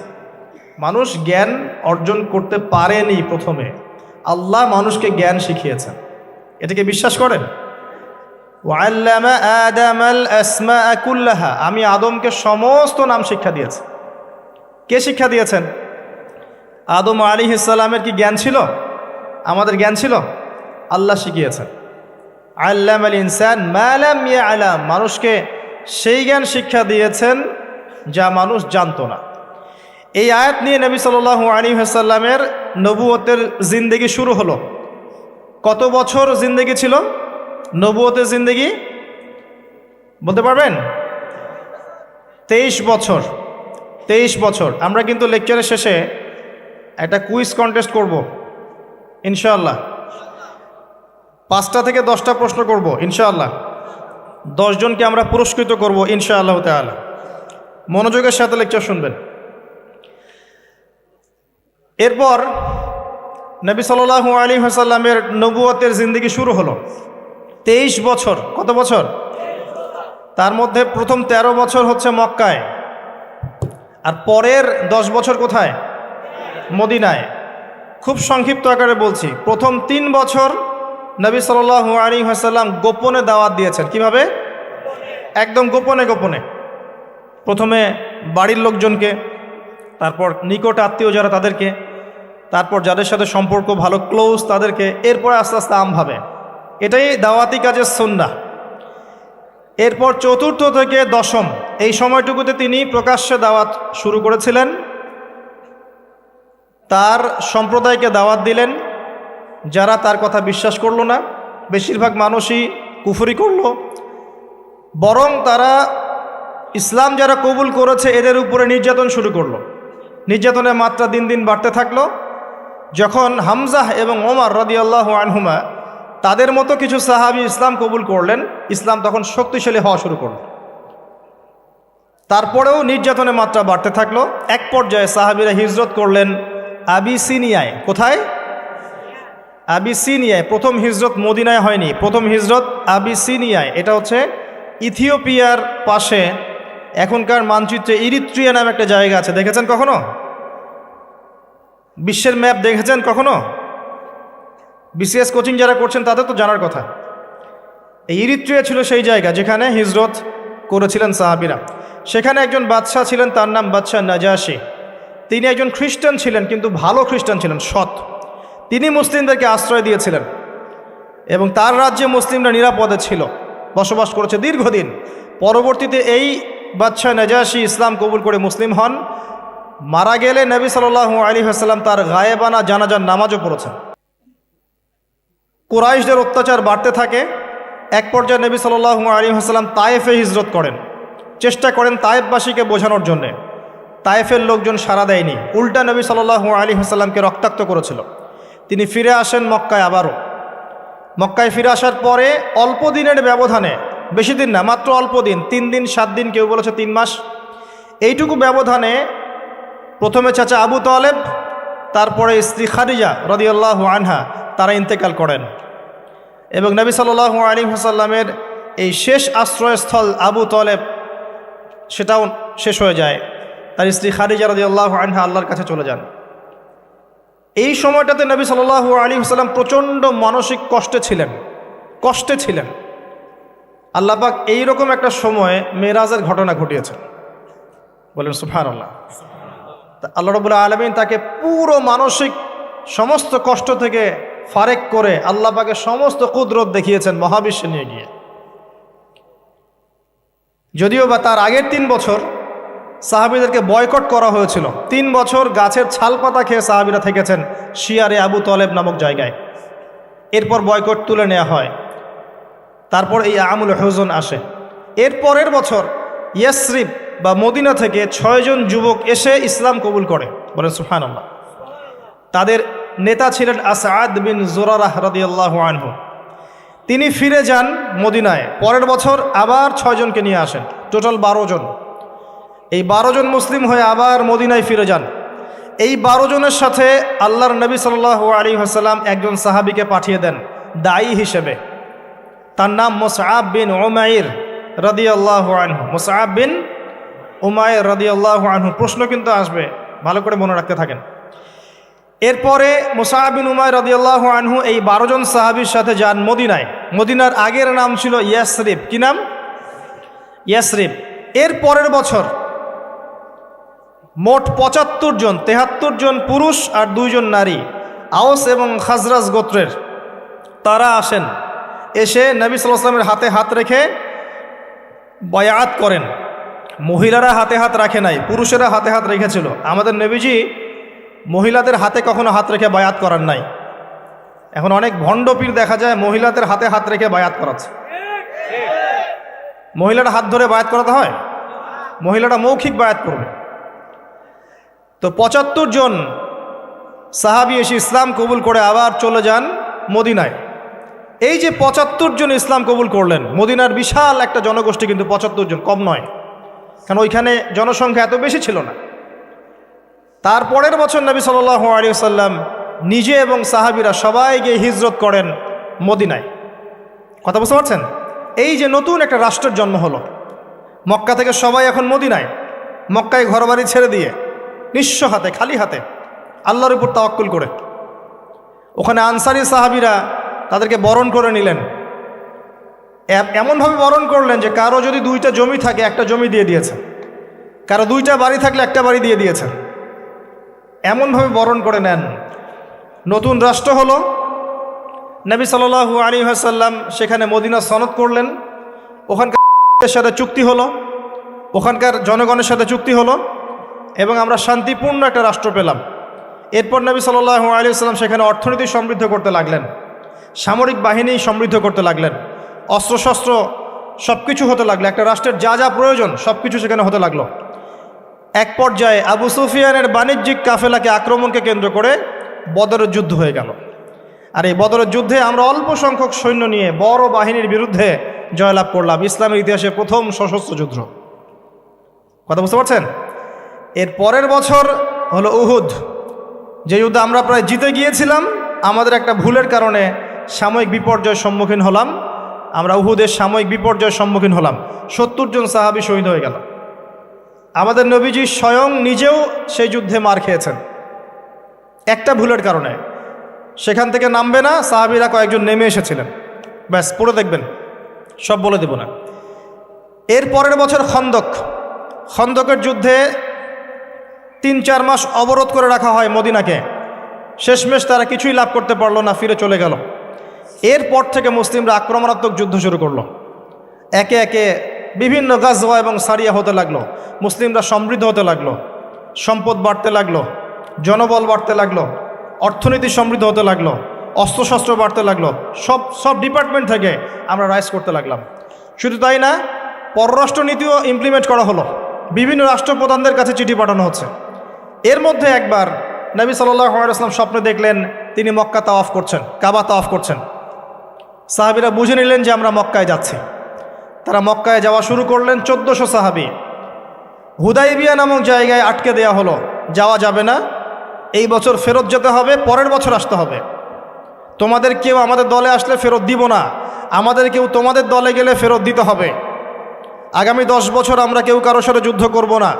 মানুষ জ্ঞান অর্জন করতে পারেনি প্রথমে, আল্লাহ মানুষকে জ্ঞান শিখিয়েছেন। এটাকে বিশ্বাস করেন? ওয়াল্লামা আদামাল আসমাআ কুল্লাহা, আমি আদমকে সমস্ত নাম শিক্ষা দিয়েছি। কে শিক্ষা দিয়েছেন? আদম আলাইহিস সালামের কি জ্ঞান ছিল? আমাদের জ্ঞান ছিল? আল্লাহ শিখিয়েছেন। আল্লামাল ইনসান মা লাম ইয়ালাম, মানুষকে সেই জ্ঞান শিক্ষা দিয়েছেন যা মানুষ জানতো না। এই আয়াত নিয়ে নবী সাল্লাল্লাহু আলাইহি ওয়াসাল্লামের নবুয়তের জিন্দেগি শুরু হলো। কত বছর জিন্দেগি ছিল নবুয়তের জিন্দেগি? বলতে পারবেন? 23 বছর। 23 বছর। আমরা কিন্তু লেকচারের শেষে একটা কুইজ কন্টেস্ট করব ইনশাআল্লাহ। 5টা থেকে 10টা প্রশ্ন করব ইনশাআল্লাহ। 10 জনকে আমরা পুরস্কৃত করব ইনশাআল্লাহ তাআলা। মনোযোগের সাথে লেকচার শুনবেন। এরপর নবী সাল্লাল্লাহু আলাইহি ওয়াসাল্লামের নবুয়তের জিন্দেগি শুরু হলো। 23 বছর। কত বছর? তার মধ্যে প্রথম 13 বছর হচ্ছে মক্কায়, আর পরের 10 বছর কোথায়? মদিনায়। খুব সংক্ষিপ্ত আকারে বলছি, প্রথম 3 বছর নবী সাল্লাল্লাহু আলাইহি ওয়াসাল্লাম গোপনে দাওয়াত দিয়েছেন। কিভাবে? একদম গোপনে গোপনে। প্রথমে বাড়ির লোকজনকে, তারপর নিকট আত্মীয় যারা তাদেরকে, তারপর যাদের সাথে সম্পর্ক ভালো ক্লোজ তাদেরকে, এরপর আস্তে আস্তে আমভাবে। এটাই দাওয়াতি কাজের সুন্নাহ। এরপর 4র্থ থেকে 10ম এই সময়টুকুতে তিনি প্রকাশ্যে দাওয়াত শুরু করেছিলেন, তার সম্প্রদায়কে দাওয়াত দিলেন, যারা তার কথা বিশ্বাস করলো না, বেশিরভাগ মানুষই কুফরি করলো, বরং তারা ইসলাম যারা কবুল করেছে এদের উপরে নির্যাতন শুরু করলো। নির্যাতনের মাত্রা দিন দিন বাড়তে থাকলো। যখন হামজাহ এবং ওমর রাদিয়াল্লাহু আনহুমা তাদের মতো কিছু সাহাবী ইসলাম কবুল করলেন, ইসলাম তখন শক্তিশালী হওয়া শুরু করল। তারপরেও নির্যাতনের মাত্রা বাড়তে থাকলো। এক পর্যায়ে সাহাবীরা হিজরত করলেন আবিসিনিয়ায়। কোথায়? আবিসিনিয়ায়। প্রথম হিজরত মদিনায় হয়নি, প্রথম হিজরত আবিসিনিয়ায়। এটা হচ্ছে ইথিওপিয়ার পাশে, এখনকার মানচিত্রে ইরিত্রিয়া নামে একটা জায়গা আছে। দেখেছেন কখনো? বিশ্বের ম্যাপ দেখেছেন কখনো? বিসিএস কোচিং যারা করছেন তাদের তো জানার কথা। এই ইরিত্রিয়া ছিল সেই জায়গা যেখানে হিজরত করেছিলেন সাহাবীরা। সেখানে একজন বাদশাহ ছিলেন, তার নাম বাদশাহ নাজাশী। তিনি একজন খ্রিস্টান ছিলেন, কিন্তু ভালো খ্রিস্টান ছিলেন, সৎ। তিনি মুসলিমদেরকে আশ্রয় দিয়েছিলেন এবং তার রাজ্যে মুসলিমরা নিরাপদে ছিল, বসবাস করেছে দীর্ঘদিন। পরবর্তীতে এই বাদশাহ নাজাশী ইসলাম কবুল করে মুসলিম হন। মারা গেলে নবী সাল্লাল্লাহু আলাইহি ওয়াসাল্লাম তার গায়েবানা জানাজার নামাজও পড়েছেন। কুরাইশদের অত্যাচার বাড়তে থাকে। এক পর্যায়ে নবী সাল্লাল্লাহু আলাইহি ওয়াসাল্লাম তায়েফে হিজরত করেন, চেষ্টা করেন তায়েফবাসীকে বোঝানোর জন্যে। তায়েফের লোকজন সাড়া দেয়নি, উল্টা নবী সাল্লাল্লাহু আলাইহি ওয়াসাল্লামকে রক্তাক্ত করেছিল। তিনি ফিরে আসেন মক্কায়। আবারও মক্কায় ফিরে আসার পরে অল্প দিনের ব্যবধানে, বেশি দিন না, মাত্র অল্প দিন, 3 দিন 7 দিন, কেউ বলেছে 3 মাস, এইটুকু ব্যবধানে প্রথমে চাচা আবু তালেব, তারপরে স্ত্রী খাদিজা রাদিয়াল্লাহু আনহা, তারা ইন্তেকাল করেন। এবং নবী সাল্লাল্লাহু আলাইহি ওয়াসাল্লামের এই শেষ আশ্রয়স্থল আবু তালেব, সেটাও শেষ হয়ে যায়। তার স্ত্রী খাদিজা রাদিয়াল্লাহু আনহা আল্লাহর কাছে চলে যান। এই সময়টাতে নবী সাল্লাল্লাহু আলাইহি ওয়াসাল্লাম প্রচণ্ড মানসিক কষ্টে ছিলেন। আল্লাহ পাক এইরকম একটা সময়ে মেরাজের ঘটনা ঘটিয়েছেন। বলেন সুবহানাল্লাহ। আল্লাহ রাব্বুল আলামিন তাকে পুরো মানসিক সমস্ত কষ্ট থেকে ফারেক করে আল্লাহ পাকের সমস্ত কুদরত দেখিয়েছেন মহাবিশ্বে নিয়ে গিয়ে। যদিও বা তার আগের 3 বছর সাহাবীদেরকে বয়কট করা হয়েছিল। 3 বছর গাছের ছাল পাতা খেয়ে সাহাবীরা থেকেছেন শিয়ারে আবু তালেব নামক জায়গায়। এরপর বয়কট তুলে নেওয়া হয়। তারপর এই আমুল হুজন আসে। এর পরের বছর ইয়াসরিব বা মদিনা থেকে 6 জন যুবক এসে ইসলাম কবুল করে। বলেন সুবহানাল্লাহ। তাদের নেতা ছিলেন আসাদ বিন জুরারাহ রাদিয়াল্লাহু আনহু। তিনি ফিরে যান মদিনায়। পরের বছর আবার 6 জনকে নিয়ে আসেন, টোটাল 12 জন। এই 12 জন মুসলিম হয়ে আবার মদিনায় ফিরে যান। এই 12 জনের সাথে আল্লাহর নবী সাল্লাল্লাহু আলাইহি ওয়াসাল্লাম একজন সাহাবীকে পাঠিয়ে দেন দায়ী হিসেবে। তার নাম মুসআব বিন উমাইর রাদিয়াল্লাহু আনহু। মুসআব বিন উমাইর রাদিয়াল্লাহু আনহু। প্রশ্ন কিন্তু আসবে, ভালো করে মনে রাখতে থাকেন। এরপরে মুসআব বিন উমাইর রাদিয়াল্লাহু আনহু এই 12 জন সাহাবীর সাথে যান মদিনায়। মদিনার আগের নাম ছিল ইয়াসরিব। কি নাম? ইয়াসরিব। এর পরের বছর মোট 75 জন, 73 জন পুরুষ আর 2 জন নারী, আওস এবং খাজরাজ গোত্রের, তারা আসেন। এসে নবী সাল্লাল্লাহু আলাইহি ওয়াসাল্লামের হাতে হাত রেখে বায়াত করেন। মহিলারা হাতে হাত রাখে নাই, পুরুষেরা হাতে হাত রেখেছিল। আমাদের নবীজি মহিলাদের হাতে কখনো হাত রেখে বায়াত করার নাই। এখন অনেক ভণ্ড পীর দেখা যায় মহিলাদের হাতে হাত রেখে বায়াত করাচ্ছে। মহিলারা হাত ধরে বায়াত করাতে হয়? মহিলারা মৌখিক বায়াত করবে। তো 75 জন সাহাবী এসে ইসলাম কবুল করে আবার চলে যান মদিনায়। এই যে 75 জন ইসলাম কবুল করলেন, মদিনার বিশাল একটা জনগোষ্ঠী, কিন্তু 75 জন কম নয়, কারণ ওইখানে জনসংখ্যা এত বেশি ছিল না। তারপরের বছর নবী সাল্লাল্লাহু আলাইহি ওয়াসাল্লাম নিজে এবং সাহাবীরা সবাই গিয়ে হিজরত করেন মদিনায়। কথা বুঝতে পারছেন? এই যে নতুন একটা রাষ্ট্রের জন্ম হলো, মক্কা থেকে সবাই এখন মদিনায়, মক্কায় ঘরবাড়ি ছেড়ে দিয়ে নিঃস্ব হাতে, খালি হাতে, আল্লাহর উপর তাওয়াক্কুল করে। ওখানে আনসারী সাহাবীরা তাদেরকে বরণ করে নিলেন। এমনভাবে বরণ করলেন যে কারো যদি 2টা জমি থাকে, একটা জমি দিয়ে দিয়েছে, কারো 2টা বাড়ি থাকলে একটা বাড়ি দিয়ে দিয়েছে। এমনভাবে বরণ করে নেন। নতুন রাষ্ট্র হলো। নবী সাল্লাল্লাহু আলাইহি ওয়াসাল্লাম সেখানে মদিনা সনদ করলেন। ওখানকার সাথে চুক্তি হলো, ওখানকার জনগণের সাথে চুক্তি হলো এবং আমরা শান্তিপূর্ণ একটা রাষ্ট্র পেলাম। এরপর নবী সাল্লাল্লাহু আলাইহি ওয়াসাল্লাম সেখানে অর্থনীতি সমৃদ্ধ করতে লাগলেন, সামরিক বাহিনী সমৃদ্ধ করতে লাগলেন, অস্ত্রশস্ত্র সব কিছু হতে লাগলো, একটা রাষ্ট্রের যা যা প্রয়োজন সব কিছু সেখানে হতে লাগলো। এক পর্যায়ে আবু সুফিয়ানের বাণিজ্যিক কাফেলাকে আক্রমণকে কেন্দ্র করে বদরের যুদ্ধ হয়ে গেল। আর এই বদরের যুদ্ধে আমরা অল্প সংখ্যক সৈন্য নিয়ে বড় বাহিনীর বিরুদ্ধে জয়লাভ করলাম, ইসলামের ইতিহাসে প্রথম সশস্ত্র যুদ্ধ। কথা বুঝতে পারছেন? এর পরের বছর হলো উহুদ, যে যুদ্ধে আমরা প্রায় জিতে গিয়েছিলাম, আমাদের একটা ভুলের কারণে সাময়িক বিপর্যয়ের সম্মুখীন হলাম। আমরা উহুদের সাময়িক বিপর্যয়ের সম্মুখীন হলাম, 70 জন সাহাবী শহীদ হয়ে গেল। আমাদের নবীজি স্বয়ং নিজেও সেই যুদ্ধে মার খেয়েছেন একটা ভুলের কারণে। সেখান থেকে নামবে না, সাহাবীরা কয়েকজন নেমে এসেছিলেন, ব্যাস পড়ে দেখবেন, সব বলে দেব না। এর পরের বছর খন্দকের যুদ্ধে 3-4 মাস অবরোধ করে রাখা হয় মদিনাকে। শেষমেশ তারা কিছুই লাভ করতে পারলো না, ফিরে চলে গেল। এরপর থেকে মুসলিমরা আক্রমণাত্মক যুদ্ধ শুরু করলো, একে একে বিভিন্ন গাজওয়া এবং সারিয়া হতে লাগলো, মুসলিমরা সমৃদ্ধ হতে লাগলো, সম্পদ বাড়তে লাগলো, জনবল বাড়তে লাগলো, অর্থনীতি সমৃদ্ধ হতে লাগলো, অস্ত্রশস্ত্র বাড়তে লাগলো, সব ডিপার্টমেন্ট থেকে আমরা রাইজ করতে লাগলাম। শুধু তাই না, পররাষ্ট্র নীতিও ইমপ্লিমেন্ট করা হলো, বিভিন্ন রাষ্ট্রপ্রধানদের কাছে চিঠি পাঠানো হচ্ছে। এর মধ্যে একবার নবী সাল্লাল্লাহু আলাইহি ওয়াসাল্লাম স্বপ্নে দেখলেন তিনি মক্কা তাওয়াফ করছেন, কাবা তাওয়াফ করছেন। সাহাবীরা বুঝে নিলেন যে আমরা মক্কায় যাচ্ছি। তারা মক্কায় যাওয়া শুরু করলেন, 1400 সাহাবী। হুদাইবিয়া নামক জায়গায় আটকে দেয়া হলো, যাওয়া যাবে না, এই বছর ফেরত যেতে হবে, পরের বছর আসতে হবে। তোমাদের কেউ আমাদের দলে আসলে ফেরত দিব না, আমাদের কেউ তোমাদের দলে গেলে ফেরত দিতে হবে। আগামী 10 বছর আমরা কেউ কারোর সাথে যুদ্ধ করব না।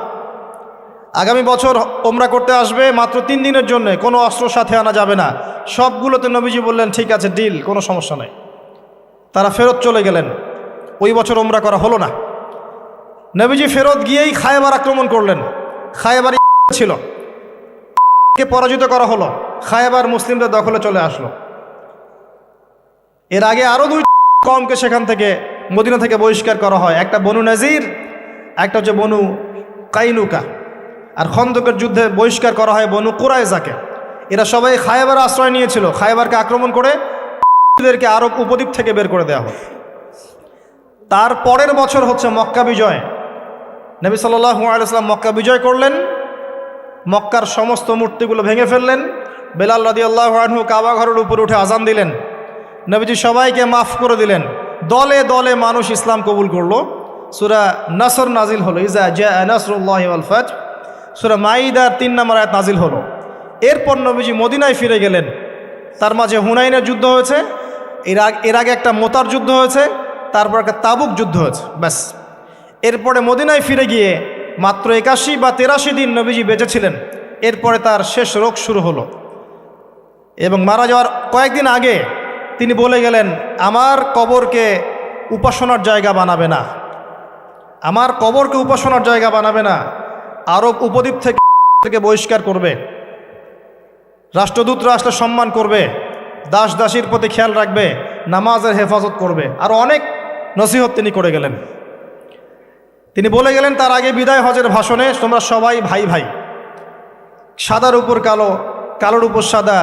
আগামী বছর ওমরা করতে আসবে মাত্র 3 দিনের জন্য, কোনো অস্ত্র সাথে আনা যাবে না। সবগুলোতে নবীজি বললেন ঠিক আছে, ডিল, কোনো সমস্যা নেই। তারা ফেরত চলে গেলেন, ওই বছর ওমরা করা হলো না। নবীজি ফেরত গিয়েই খায়বার আক্রমণ করলেন। খায়বার ছিল, কে পরাজিত করা হলো, খায়বার মুসলিমদের দখলে চলে আসলো। এর আগে আরও 2 কওমকে সেখান থেকে, মদিনা থেকে বহিষ্কার করা হয়, একটা বনু নাজির, একটা হচ্ছে বনু কাইনুকা। আর খন্দকের যুদ্ধে বহিষ্কার করা হয় বনু কুরাইজাকে। এরা সবাই খায়বার আশ্রয় নিয়েছিল, খায়বারকে আক্রমণ করে এদেরকে আরব উপদ্বীপ থেকে বের করে দেওয়া হয়। তার পরের বছর হচ্ছে মক্কা বিজয়। নবী সাল্লাল্লাহু আলাইহি ওয়াসাল্লাম মক্কা বিজয় করলেন, মক্কার সমস্ত মূর্তিগুলো ভেঙে ফেললেন। বেলাল রাদিয়াল্লাহু আনহু কাবা ঘরের উপর উঠে আজান দিলেন, নবীজি সবাইকে মাফ করে দিলেন। দলে দলে মানুষ ইসলাম কবুল করলো। সূরা নাসর নাজিল হলো, ইজা জাআ নাসরুল্লাহি ওয়াল ফাতহ। সূরা মাইদার 3 নম্বর আয়াত নাজিল হলো। এরপর নবীজি মদিনায় ফিরে গেলেন। তার মাঝে হুনাইনের যুদ্ধ হয়েছে, এর আগে একটা মোতার যুদ্ধ হয়েছে, তারপর একটা তাবুক যুদ্ধ হয়েছে, ব্যাস। এরপরে মদিনায় ফিরে গিয়ে মাত্র 81 বা 83 দিন নবীজি বেঁচেছিলেন। এরপরে তার শেষ রোগ শুরু হলো এবং মারা যাওয়ার কয়েকদিন আগে তিনি বলে গেলেন, আমার কবরকে উপাসনার জায়গা বানাবে না, আমার কবরকে উপাসনার জায়গা বানাবে না। আরব উপদ্বীপ থেকে বহিষ্কার করবে, রাষ্ট্রদূতরা আসলে সম্মান করবে, দাস দাসীর প্রতি খেয়াল রাখবে, নামাজের হেফাজত করবে। আরও অনেক নসিহত তিনি করে গেলেন। তিনি বলে গেলেন তার আগে বিদায় হজের ভাষণে, তোমরা সবাই ভাই ভাই, সাদার উপর কালো, কালোর উপর সাদা,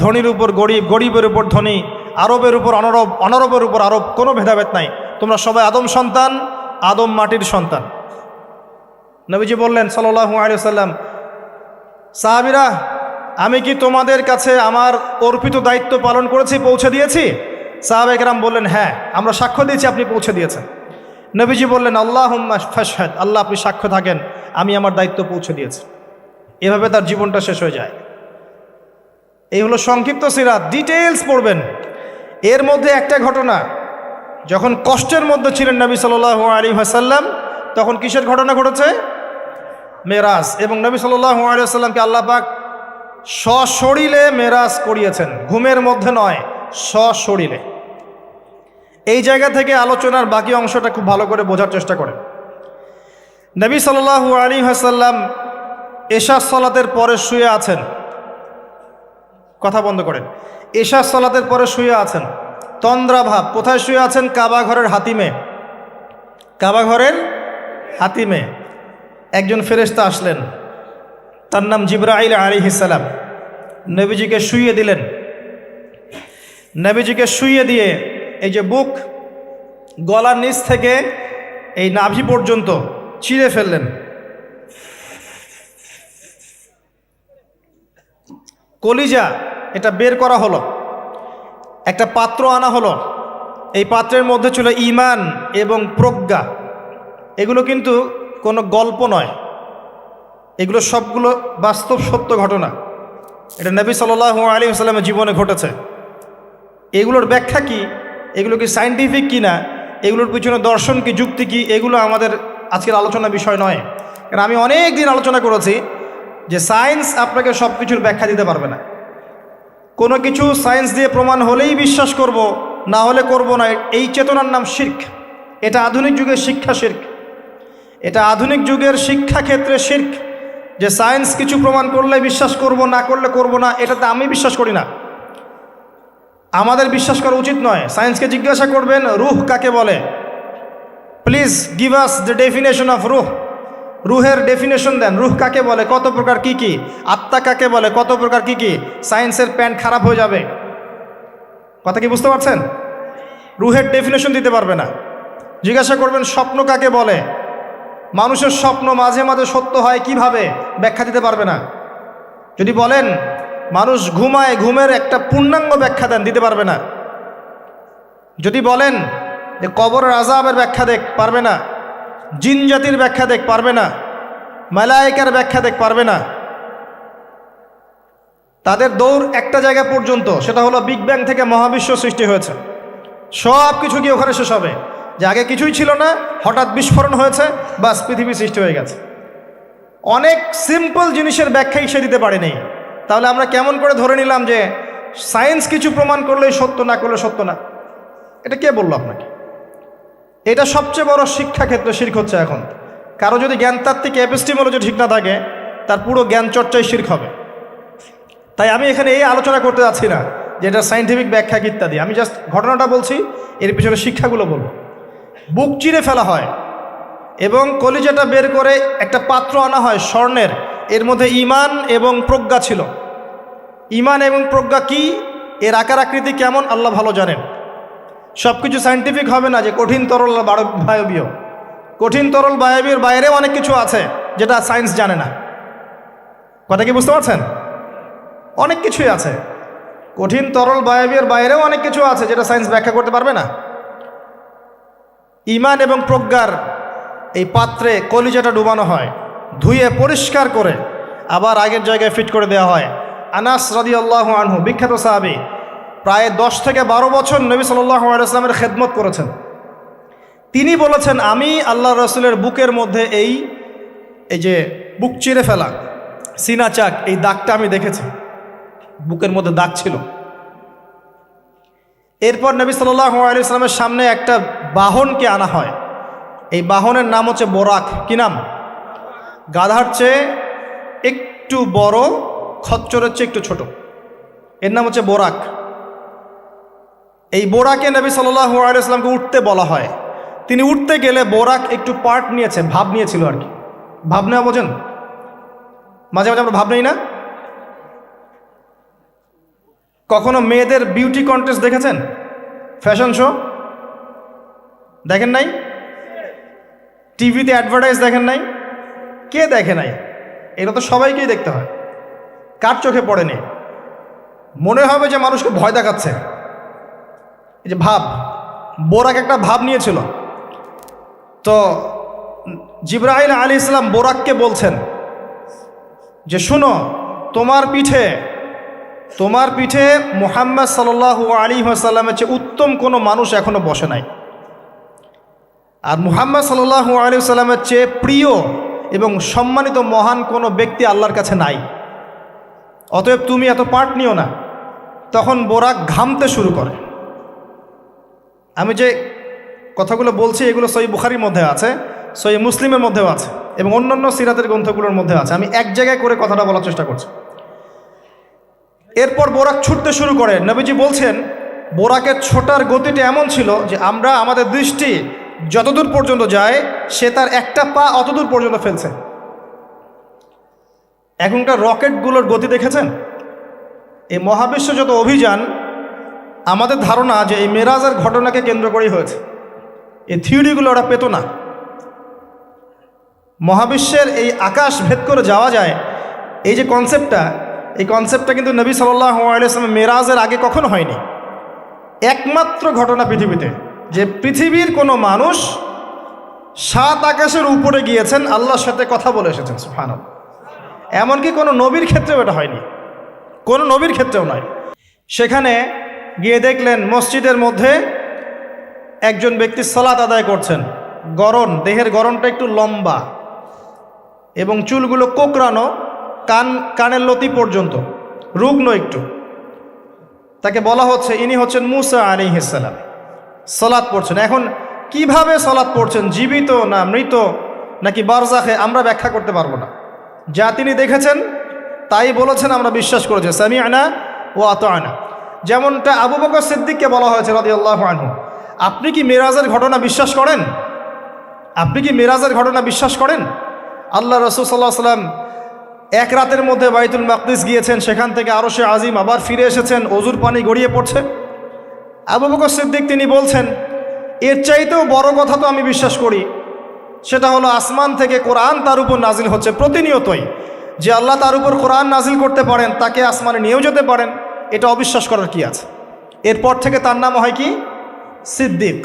ধনীর উপর গরিব, গরিবের উপর ধনী, আরবের উপর অনরব, অনরবের উপর আরব, কোনো ভেদাভেদ নাই। তোমরা সবাই আদম সন্তান, আদম মাটির সন্তান। নবীজি বললেন সাল্লাল্লাহু আলাইহি ওয়াসাল্লাম, সাহাবীরা, আমি কি তোমাদের কাছে আমার অর্পিত দায়িত্ব পালন করেছি, পৌঁছে দিয়েছি? সাহাবায়ে কেরাম বললেন, হ্যাঁ, আমরা সাক্ষ্য দিয়েছি আপনি পৌঁছে দিয়েছেন। নবীজি বললেন, আল্লাহুম্মা ফাশহাদ, আল্লাহ আপনি সাক্ষ্য থাকেন আমি আমার দায়িত্ব পৌঁছে দিয়েছি। এভাবে তার জীবনটা শেষ হয়ে যায়। এই হলো সংক্ষিপ্ত সিরাত, ডিটেইলস পড়বেন। এর মধ্যে একটা ঘটনা, যখন কষ্টের মধ্যে ছিলেন নবী সাল্লাল্লাহু আলাইহি ওয়াসাল্লাম, তখন কিসের ঘটনা ঘটেছে? মেরাজ। এবং নবী সাল্লাল্লাহু আলাইহি ওয়াসাল্লামকে আল্লাহ পাক সশরীরে মেরাজ করিয়েছেন, ঘুমের মধ্যে নয়, সশরীরে। এই জায়গা থেকে আলোচনার বাকি অংশটা খুব ভালো করে বোঝার চেষ্টা করেন। নবী সাল্লাল্লাহু আলাইহি ওয়াসাল্লাম এশা সালাতের পরে শুয়ে আছেন, কথা বন্ধ করেন, এশা সালাতের পরে শুয়ে আছেন, তন্দ্রাভাব। কোথায় শুয়ে আছেন? কাবা ঘরের হাতিমে। কাবা ঘরের হাতিমে একজন ফেরেশতা আসলেন, তার নাম জিবরাইল আলাইহিস সালাম। নবীজিকে শুইয়ে দিলেন। নবীজিকে শুইয়ে দিয়ে এই যে বুক, গলার নিচ থেকে এই নাভি পর্যন্ত চিরে ফেললেন। কলিজা এটা বের করা হলো, একটা পাত্র আনা হলো। এই পাত্রের মধ্যে ছিল ঈমান এবং প্রজ্ঞা। এগুলো কিন্তু কোনো গল্প নয়, এগুলো সবগুলো বাস্তব সত্য ঘটনা। এটা নবী সাল্লাল্লাহু আলাইহি ওয়াসাল্লামের জীবনে ঘটেছে। এগুলোর ব্যাখ্যা কি, এগুলো কি সায়েন্টিফিক কি না, এগুলোর পিছনে দর্শন কি, যুক্তি কি, এগুলো আমাদের আজকের আলোচনার বিষয় নয়। কারণ আমি অনেক দিন আলোচনা করেছি যে সায়েন্স আপনাকে সব কিছুর ব্যাখ্যা দিতে পারবে না। কোনো কিছু সায়েন্স দিয়ে প্রমাণ হলেই বিশ্বাস করব, না হলে করব না, এই চেতনার নাম শিরক। এটা আধুনিক যুগের শিক্ষা শিরক, এটা আধুনিক যুগের শিক্ষা ক্ষেত্রে শিরক। যে সায়েন্স কিছু প্রমাণ করলে বিশ্বাস করব, না করলে করব না, এটাতে আমি বিশ্বাস করি না, আমাদের বিশ্বাস করা উচিত নয়। সায়েন্সকে জিজ্ঞাসা করবেন রুহ কাকে বলে, please give us the definition of রুহ। রুহের ডেফিনেশন দেন, রুহ কাকে বলে, কত প্রকার কি কি, আত্মা কাকে বলে, কত প্রকার কি কি। সায়েন্সের প্যান্ট খারাপ হয়ে যাবে। কথা কি বুঝতে পারছেন? রুহের ডেফিনেশন দিতে পারবে না। জিজ্ঞাসা করবেন স্বপ্ন কাকে বলে, মানুষের স্বপ্ন মাঝে মাঝে সত্য হয় কিভাবে, ব্যাখ্যা দিতে পারবে না। যদি বলেন মানুষ ঘুমায়, ঘুমের একটা পূর্ণাঙ্গ ব্যাখ্যা দেন, দিতে পারবে না। যদি বলেন যে কবরের আযাবের ব্যাখ্যা দেখ, পারবে না। জিন জাতির ব্যাখ্যা দেখ, পারবে না। মালায়েকার ব্যাখ্যা দেখ, পারবে না। তাদের দৌড় একটা জায়গা পর্যন্ত, সেটা হলো বিগ ব্যাং থেকে মহাবিশ্ব সৃষ্টি হয়েছে। সব কিছু গিয়ে ওখানে শেষ হবে, যে আগে কিছুই ছিল না, হঠাৎ বিস্ফোরণ হয়েছে, বাস পৃথিবী সৃষ্টি হয়ে গেছে। অনেক সিম্পল জিনিসের ব্যাখ্যাই সে দিতে পারেনি। তাহলে আমরা কেমন করে ধরে নিলাম যে সায়েন্স কিছু প্রমাণ করলেই সত্য, না করলে সত্য না? এটা কে বললো আপনাকে? এটা সবচেয়ে বড় শিক্ষা ক্ষেত্রে শিরক হচ্ছে এখন। কারো যদি জ্ঞানতাত্ত্বিক এপিস্টিমোলজি ঠিক না থাকে, তার পুরো জ্ঞান চর্চায় শিরক হবে। তাই আমি এখানে এই আলোচনা করতে যাচ্ছি না যে এটা সায়েন্টিফিক ব্যাখ্যা ইত্যাদি, আমি জাস্ট ঘটনাটা বলছি, এর পিছনে শিক্ষাগুলো বলবো। বুক চিরে ফেলা হয় এবং কলিজাটা বের করে একটা পাত্র আনা হয় স্বর্ণের, এর মধ্যে ঈমান এবং প্রজ্ঞা ছিল। ঈমান এবং প্রজ্ঞা কি, এর আকার আকৃতি কেমন, আল্লাহ ভালো জানেন। সব কিছু সায়েন্টিফিক হবে না যে কঠিন তরল বায়বীয়। কঠিন তরল বায়বীর বাইরেও অনেক কিছু আছে যেটা সায়েন্স জানে না। কথা কি বুঝতে পারছেন? অনেক কিছুই আছে, কঠিন তরল বায়বীর বাইরেও অনেক কিছু আছে যেটা সায়েন্স ব্যাখ্যা করতে পারবে না। ঈমান এবং প্রজ্ঞার এই পাত্রে কলিজাটা ডুবানো হয়, ধুয়ে পরিষ্কার করে আবার আগের জায়গায় ফিট করে দেওয়া হয়। আনাস রাদিয়াল্লাহু আনহু, বিখ্যাত সাহাবী, প্রায় 10 থেকে 12 বছর নবী সাল্লাল্লাহু আলাইহি ওয়াসাল্লামের খেদমত করেছেন। তিনি বলেছেন, আমি আল্লাহ রসুলের বুকের মধ্যে এই যে বুক চিরে ফেলা, সিনা চাক, এই দাগটা আমি দেখেছি, বুকের মধ্যে দাগ ছিল। এরপর নবী সাল্লাল্লাহু আলাইহি ওয়াসাল্লামের সামনে একটা বাহনকে আনা হয়। এই বাহনের নাম হচ্ছে বোরাক। কি নাম? গাধার চেয়ে একটু বড়, খচ্চরের চেয়ে একটু ছোট, এর নাম হচ্ছে বোরাক। এই বোরাকে নবী সাল্লাল্লাহু আলাইহি ওয়াসাল্লামকে উঠতে বলা হয়। তিনি উঠতে গেলে বোরাক একটু পার্ট নিয়েছে, ভাব নিয়েছিল আর কি। ভাব নেওয়া বোঝেন? মাঝে মাঝে আমরা ভাব নেই না? কখনো মেয়েদের বিউটি কন্টেস্ট দেখেছেন? ফ্যাশন শো দেখেন নাই? টিভিতে অ্যাডভার্টাইজ দেখেন নাই? কে দেখে নাই? এটা তো সবাইকেই দেখতে হয়। কার চোখে পড়েনি? মনে হবে যে মানুষকে ভয় দেখাচ্ছে। এই যে ভাব, বোরাক একটা ভাব নিয়েছিল। তো জিবরাইল আলাইহিস সালাম বোরাককে বলছেন যে শুনো, তোমার পিঠে মুহাম্মদ সাল্লাল্লাহু আলাইহি ওয়াসাল্লামের চেয়ে উত্তম কোনো মানুষ এখনো বসে নাই, আর মুহাম্মদ সাল্লাল্লাহু আলাইহি ওয়াসাল্লামের চেয়ে প্রিয় এবং সম্মানিত মহান কোনো ব্যক্তি আল্লাহর কাছে নাই। অতএব তুমি এত পার্ট নিও না। তখন বোরাক ঘামতে শুরু করে। আমি যে কথাগুলো বলছি এগুলো সহিহ বুখারীর মধ্যে আছে, সহিহ মুসলিমের মধ্যেও আছে এবং অন্যান্য সিরাতের গ্রন্থগুলোর মধ্যে আছে। আমি এক জায়গায় করে কথাটা বলার চেষ্টা করছি। এরপর বোরাক ছুটতে শুরু করে। নবীজি বলছেন, বোরাকের ছোটার গতিটা এমন ছিল যে আমরা আমাদের দৃষ্টি যতদূর পর্যন্ত যায়, সে তার একটা পা অতদূর পর্যন্ত ফেলছে। এখনকার রকেটগুলোর গতি দেখেছেন? এই মহাবিশ্ব যত অভিযান, আমাদের ধারণা যে এই মেরাজের ঘটনাকে কেন্দ্র করেই হয়েছে। এই থিওরিগুলো ওরা পেত না। মহাবিশ্বের এই আকাশ ভেদ করে যাওয়া যায়, এই যে কনসেপ্টটা, এই কনসেপ্টটা কিন্তু নবী সাল্লাল্লাহু আলাইহি ওয়াসাল্লাম মেরাজের আগে কখনো হয়নি। একমাত্র ঘটনা পৃথিবীতে যে পৃথিবীর কোনো মানুষ 7 আকাশের উপরে গিয়েছেন, আল্লাহর সাথে কথা বলে এসেছেন। সুবহানাল্লাহ। এমনকি কোনো নবীর ক্ষেত্রেও এটা হয়নি, কোনো নবীর ক্ষেত্রেও নয়। সেখানে গিয়ে দেখলেন মসজিদের মধ্যে একজন ব্যক্তি সালাত আদায় করছেন। দেহের গড়নটা একটু লম্বা এবং চুলগুলো কোকড়ানো, কানের লতি পর্যন্ত, রুগ্ন একটু। তাকে বলা হচ্ছে ইনি হচ্ছেন মুসা আলাইহিস সালাম, সালাত পড়ছেন। এখন কিভাবে সালাত পড়ছেন, জীবিত না মৃত নাকি বারজাখে, আমরা ব্যাখ্যা করতে পারবো না। যা তিনি দেখেছেন তাই বলেছেন, আমরা বিশ্বাস করেছি, সামি'না ওয়া আতা'না। যেমনটা আবু বকর সিদ্দিককে বলা হয়েছে রাদিয়াল্লাহু আনহু, আপনি কি মেরাজের ঘটনা বিশ্বাস করেন? আপনি কি মেরাজের ঘটনা বিশ্বাস করেন? আল্লাহ রাসূল সাল্লাল্লাহু আলাইহি ওয়াসাল্লাম এক রাতের মধ্যে বাইতুল মাকদিস গিয়েছেন, সেখান থেকে আরশে আজিম, আবার ফিরে এসেছেন, অজুর পানি গড়িয়ে পড়ছে। আবু বকর সিদ্দিক তিনি বলছেন, এর চাইতেও বড় কথা তো আমি বিশ্বাস করি, সেটা হলো আসমান থেকে কোরআন তার উপর নাজিল হচ্ছে প্রতিনিয়তই। যে আল্লাহ তার উপর কোরআন নাজিল করতে পারেন, তাকে আসমানে নিয়েও যেতে পারেন, এটা অবিশ্বাস করার কি আছে? এরপর থেকে তার নাম হয় কি? সিদ্দিক।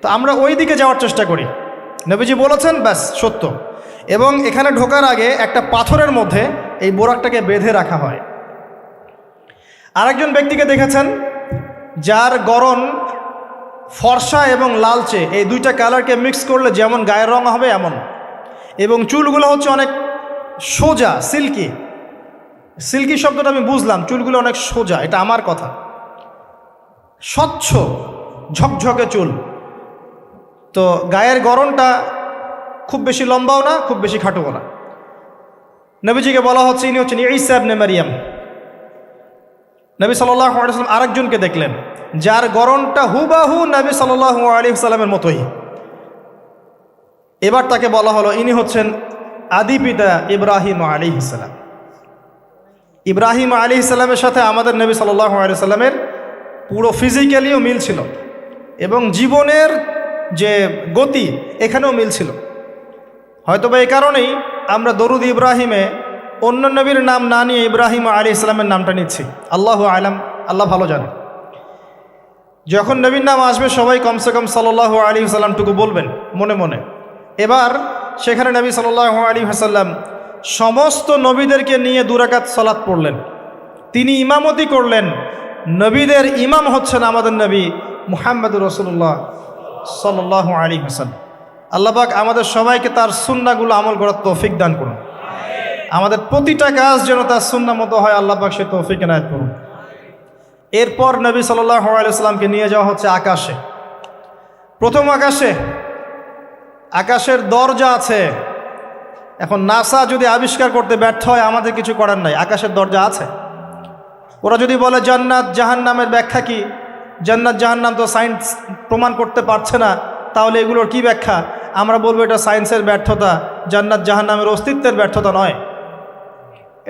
তো আমরা ওই দিকে যাওয়ার চেষ্টা করি। নবীজি বলেছেন, ব্যাস সত্য। এবং এখানে ঢোকার আগে একটা পাথরের মধ্যে এই বোরাকটাকে বেঁধে রাখা হয়। আরেকজন ব্যক্তিকে দেখেছেন যার গড়ন ফর্সা এবং লালচে, এই দুইটা কালারকে মিক্স করলে যেমন গায়ের রং হবে এমন, এবং চুলগুলো হচ্ছে অনেক সোজা, সিল্কি। সিল্কি শব্দটা আমি বুঝলাম, চুলগুলো অনেক সোজা, এটা আমার কথা। স্বচ্ছ ঝকঝকে চুল। তো গায়ের গড়নটা খুব বেশি লম্বাও না, খুব বেশি খাটোও না। নবীজিকে বলা হচ্ছে ইনি হচ্ছেন ঈসা ইবনে মারইয়াম। নবী সাল্লাল্লাহু আলাইহি ওয়াসাল্লাম আরেকজনকে দেখলেন যার গড়নটা হুবাহু নবী সাল্লাল্লাহু আলাইহি ওয়াসাল্লামের মতোই। এবার তাকে বলা হলো ইনি হচ্ছেন আদি পিতা ইব্রাহিম আলাইহিস সালাম। ইব্রাহিম আলাইহিস সালামের সাথে আমাদের নবী সাল্লাল্লাহু আলাইহি ওয়াসাল্লামের পুরো ফিজিক্যালিও মিল ছিল, এবং জীবনের যে গতি এখানেও মিল ছিল। হয়তোবা এই কারণেই আমরা দরুদ ইব্রাহিমে অন্য নবীর নাম না নিয়ে ইব্রাহিম আলাইহিস সালামের নামটা নিচ্ছি। আল্লাহু আলাম, আল্লাহ ভালো জানে। যখন নবীর নাম আসবে সবাই কমসে কম সাল্লাল্লাহু আলাইহি ওয়াসাল্লামটুকু বলবেন মনে মনে। এবার সেখানে নবী সাল্লাল্লাহু আলাইহি ওয়াসাল্লাম সমস্ত নবীদেরকে নিয়ে 2 রাকাত সালাত পড়লেন। তিনি ইমামতি করলেন। নবীদের ইমাম হচ্ছেন আমাদের নবী মুহাম্মদুর রাসূলুল্লাহ সাল্লাল্লাহু আলাইহি ওয়াসাল্লাম। আল্লাহ পাক আমাদের সবাইকে তার সুন্নাহগুলো আমল করার তৌফিক দান করুন। আমাদের প্রতিটা কাজ যেন তার সুন্নাহ মতো হয়, আল্লাহ পাক সে তৌফিক এনায়েত করুন। এরপর নবী সাল্লাল্লাহু আলাইহি ওয়াসাল্লামকে নিয়ে যাওয়া হচ্ছে আকাশে। প্রথম আকাশের দরজা আছে। এখন নাসা যদি আবিষ্কার করতে ব্যর্থ হয়, আমাদের কিছু করার নাই, আকাশের দরজা আছে। ওরা যদি বলে জান্নাত জাহান্নামের ব্যাখ্যা কি, জান্নাত জাহান্নাম তো সায়েন্স প্রমাণ করতে পারছে না, তাহলে এগুলোর কি ব্যাখ্যা? আমরা বলবো এটা সায়েন্সের ব্যর্থতা, জান্নাত জাহান্নামের অস্তিত্বের ব্যর্থতা নয়,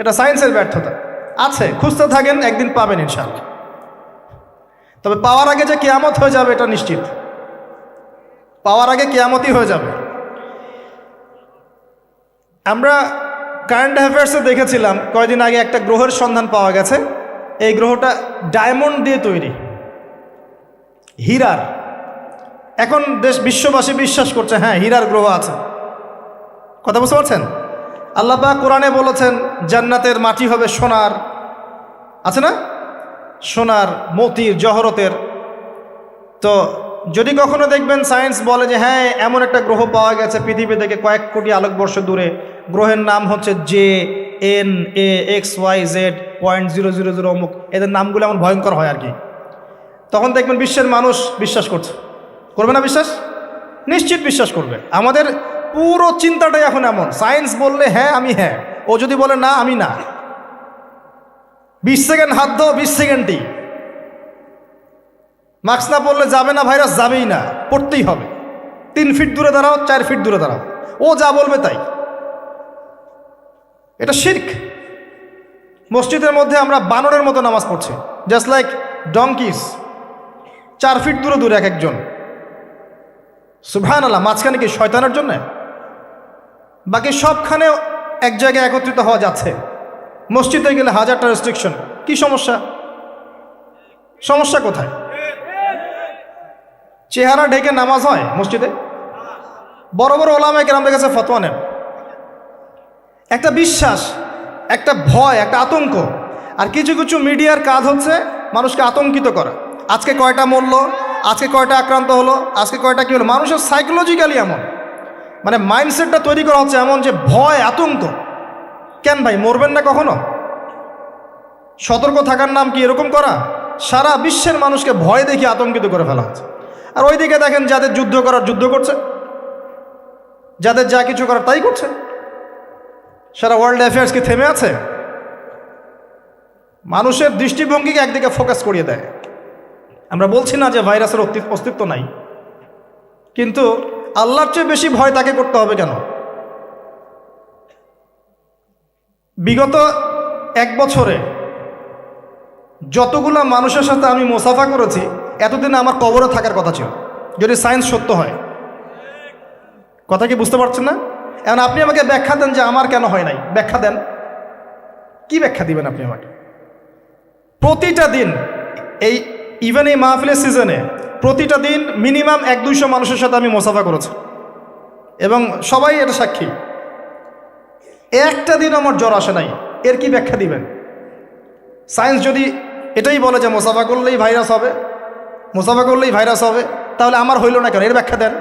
এটা সায়েন্সের ব্যর্থতা। আছে, খুঁজতে থাকেন, একদিন পাবেন ইনশাআল্লাহ। তবে পাওয়ার আগে যে কিয়ামত হয়ে যাবে এটা নিশ্চিত, পাওয়ার আগে কিয়ামতই হয়ে যাবে। আমরা কারেন্ট অ্যাফেয়ার্সে দেখেছিলাম কয়েকদিন আগে একটা গ্রহের সন্ধান পাওয়া গেছে। এই গ্রহটা ডায়মন্ড দিয়ে তৈরি, হীরার। এখন বিশ্ববাসী বিশ্বাস করছে হ্যাঁ হীরার গ্রহ আছে। কথা বুঝতে পারছেন? আল্লাহ পাক কোরআনে বলেছেন জান্নাতের মাটি হবে সোনার, আছে না, সোনার, মতির, জহরতের। তো যদি কখনো দেখবেন সায়েন্স বলে যে হ্যাঁ এমন একটা গ্রহ পাওয়া গেছে পৃথিবী থেকে কয়েক কোটি আলোকবর্ষ দূরে, গ্রহের নাম হচ্ছে JNAXYZ.000 অমুক, এদের নামগুলো এমন ভয়ঙ্কর হয় আর কি, তখন দেখবেন বিশ্বের মানুষ বিশ্বাস করবে না? বিশ্বাস নিশ্চিত বিশ্বাস করবে। আমাদের পুরো চিন্তাটাই এখন এমন, সায়েন্স বললে হ্যাঁ আমি হ্যাঁ, ও যদি বলে না আমি না। 20 সেকেন্ড হাত দাও, 20 সেকেন্ডই। মাস্ক না পড়লে যাবে না, ভাইরাস যাবেই না, পড়তেই হবে। 3 ফিট দূরে দাঁড়াও, 4 ফিট দূরে দাঁড়াও, ও যা বলবে তাই। এটা শিরক, মসজিদের মধ্যে আমরা বানরের মতো নামাজ পড়ছি, জাস্ট লাইক ডঙ্কিস, 4 ফিট দূরে দূরে এক একজন। সুবহানাল্লাহ, মাঝখানে কি শয়তানের জন্য? বাকি সবখানে এক জায়গায় একত্রিত হওয়া যাচ্ছে। মসজিদে গেলে 1000টা রেস্ট্রিকশন, কি সমস্যা? সমস্যা কোথায়? চেহারা ঢেকে নামাজ হয় মসজিদে? বড় বড় ওলামায়ে কেরামদের কাছে ফতোয়া নেন। একটা বিশ্বাস, একটা ভয়, একটা আতঙ্ক। আর কিছু কিছু মিডিয়ার কাজ হচ্ছে মানুষকে আতঙ্কিত করা। আজকে কয়টা মরল, আজকে কয়টা আক্রান্ত হলো, আজকে কয়টা কী হলো। মানুষের সাইকোলজিক্যালি এমন, মানে মাইন্ডসেটটা তৈরি করা হচ্ছে এমন যে ভয়, আতঙ্ক। কেন ভাই, মরবেন না কখনো? সতর্ক থাকার নাম কি এরকম করা? সারা বিশ্বের মানুষকে ভয় দেখিয়ে আতঙ্কিত করে ফেলা হচ্ছে। আর ওইদিকে দেখেন যাদের যুদ্ধ করার যুদ্ধ করছে, যাদের যা কিছু করার তাই করছে। সারা ওয়ার্ল্ড অ্যাফেয়ার্স কি থেমে আছে? মানুষের দৃষ্টিভঙ্গিকে একদিকে ফোকাস করিয়ে দেয়। আমরা বলছি না যে ভাইরাসের অস্তিত্ব নাই, কিন্তু আল্লাহর চেয়ে বেশি ভয় তাকে করতে হবে কেন? বিগত 1 বছরে যতগুলা মানুষের সাথে আমি মোসাফা করেছি, এতদিনে আমার কবরে থাকার কথা ছিল, যদি সায়েন্স সত্য হয়। কথা কি বুঝতে পারছেন না? এখন আপনি আমাকে ব্যাখ্যা দেন যে আমার কেন হয় নাই, ব্যাখ্যা দেন। কি ব্যাখ্যা দিবেন আপনি আমাকে? প্রতিটা দিন ইভেন এই মাহফিলের সিজনে প্রতিটা দিন মিনিমাম 100-200 মানুষের সাথে আমি মোসাফা করেছি, এবং সবাই এটা সাক্ষী। একটা দিন আমার জ্বর আসে নাই, এর কি ব্যাখ্যা দিবেন? সায়েন্স যদি এটাই বলে যে মোসাফা করলেই ভাইরাস হবে, মোসাফা করলেই ভাইরাস হবে, তাহলে আমার হইল না কেন? এর ব্যাখ্যা দেন।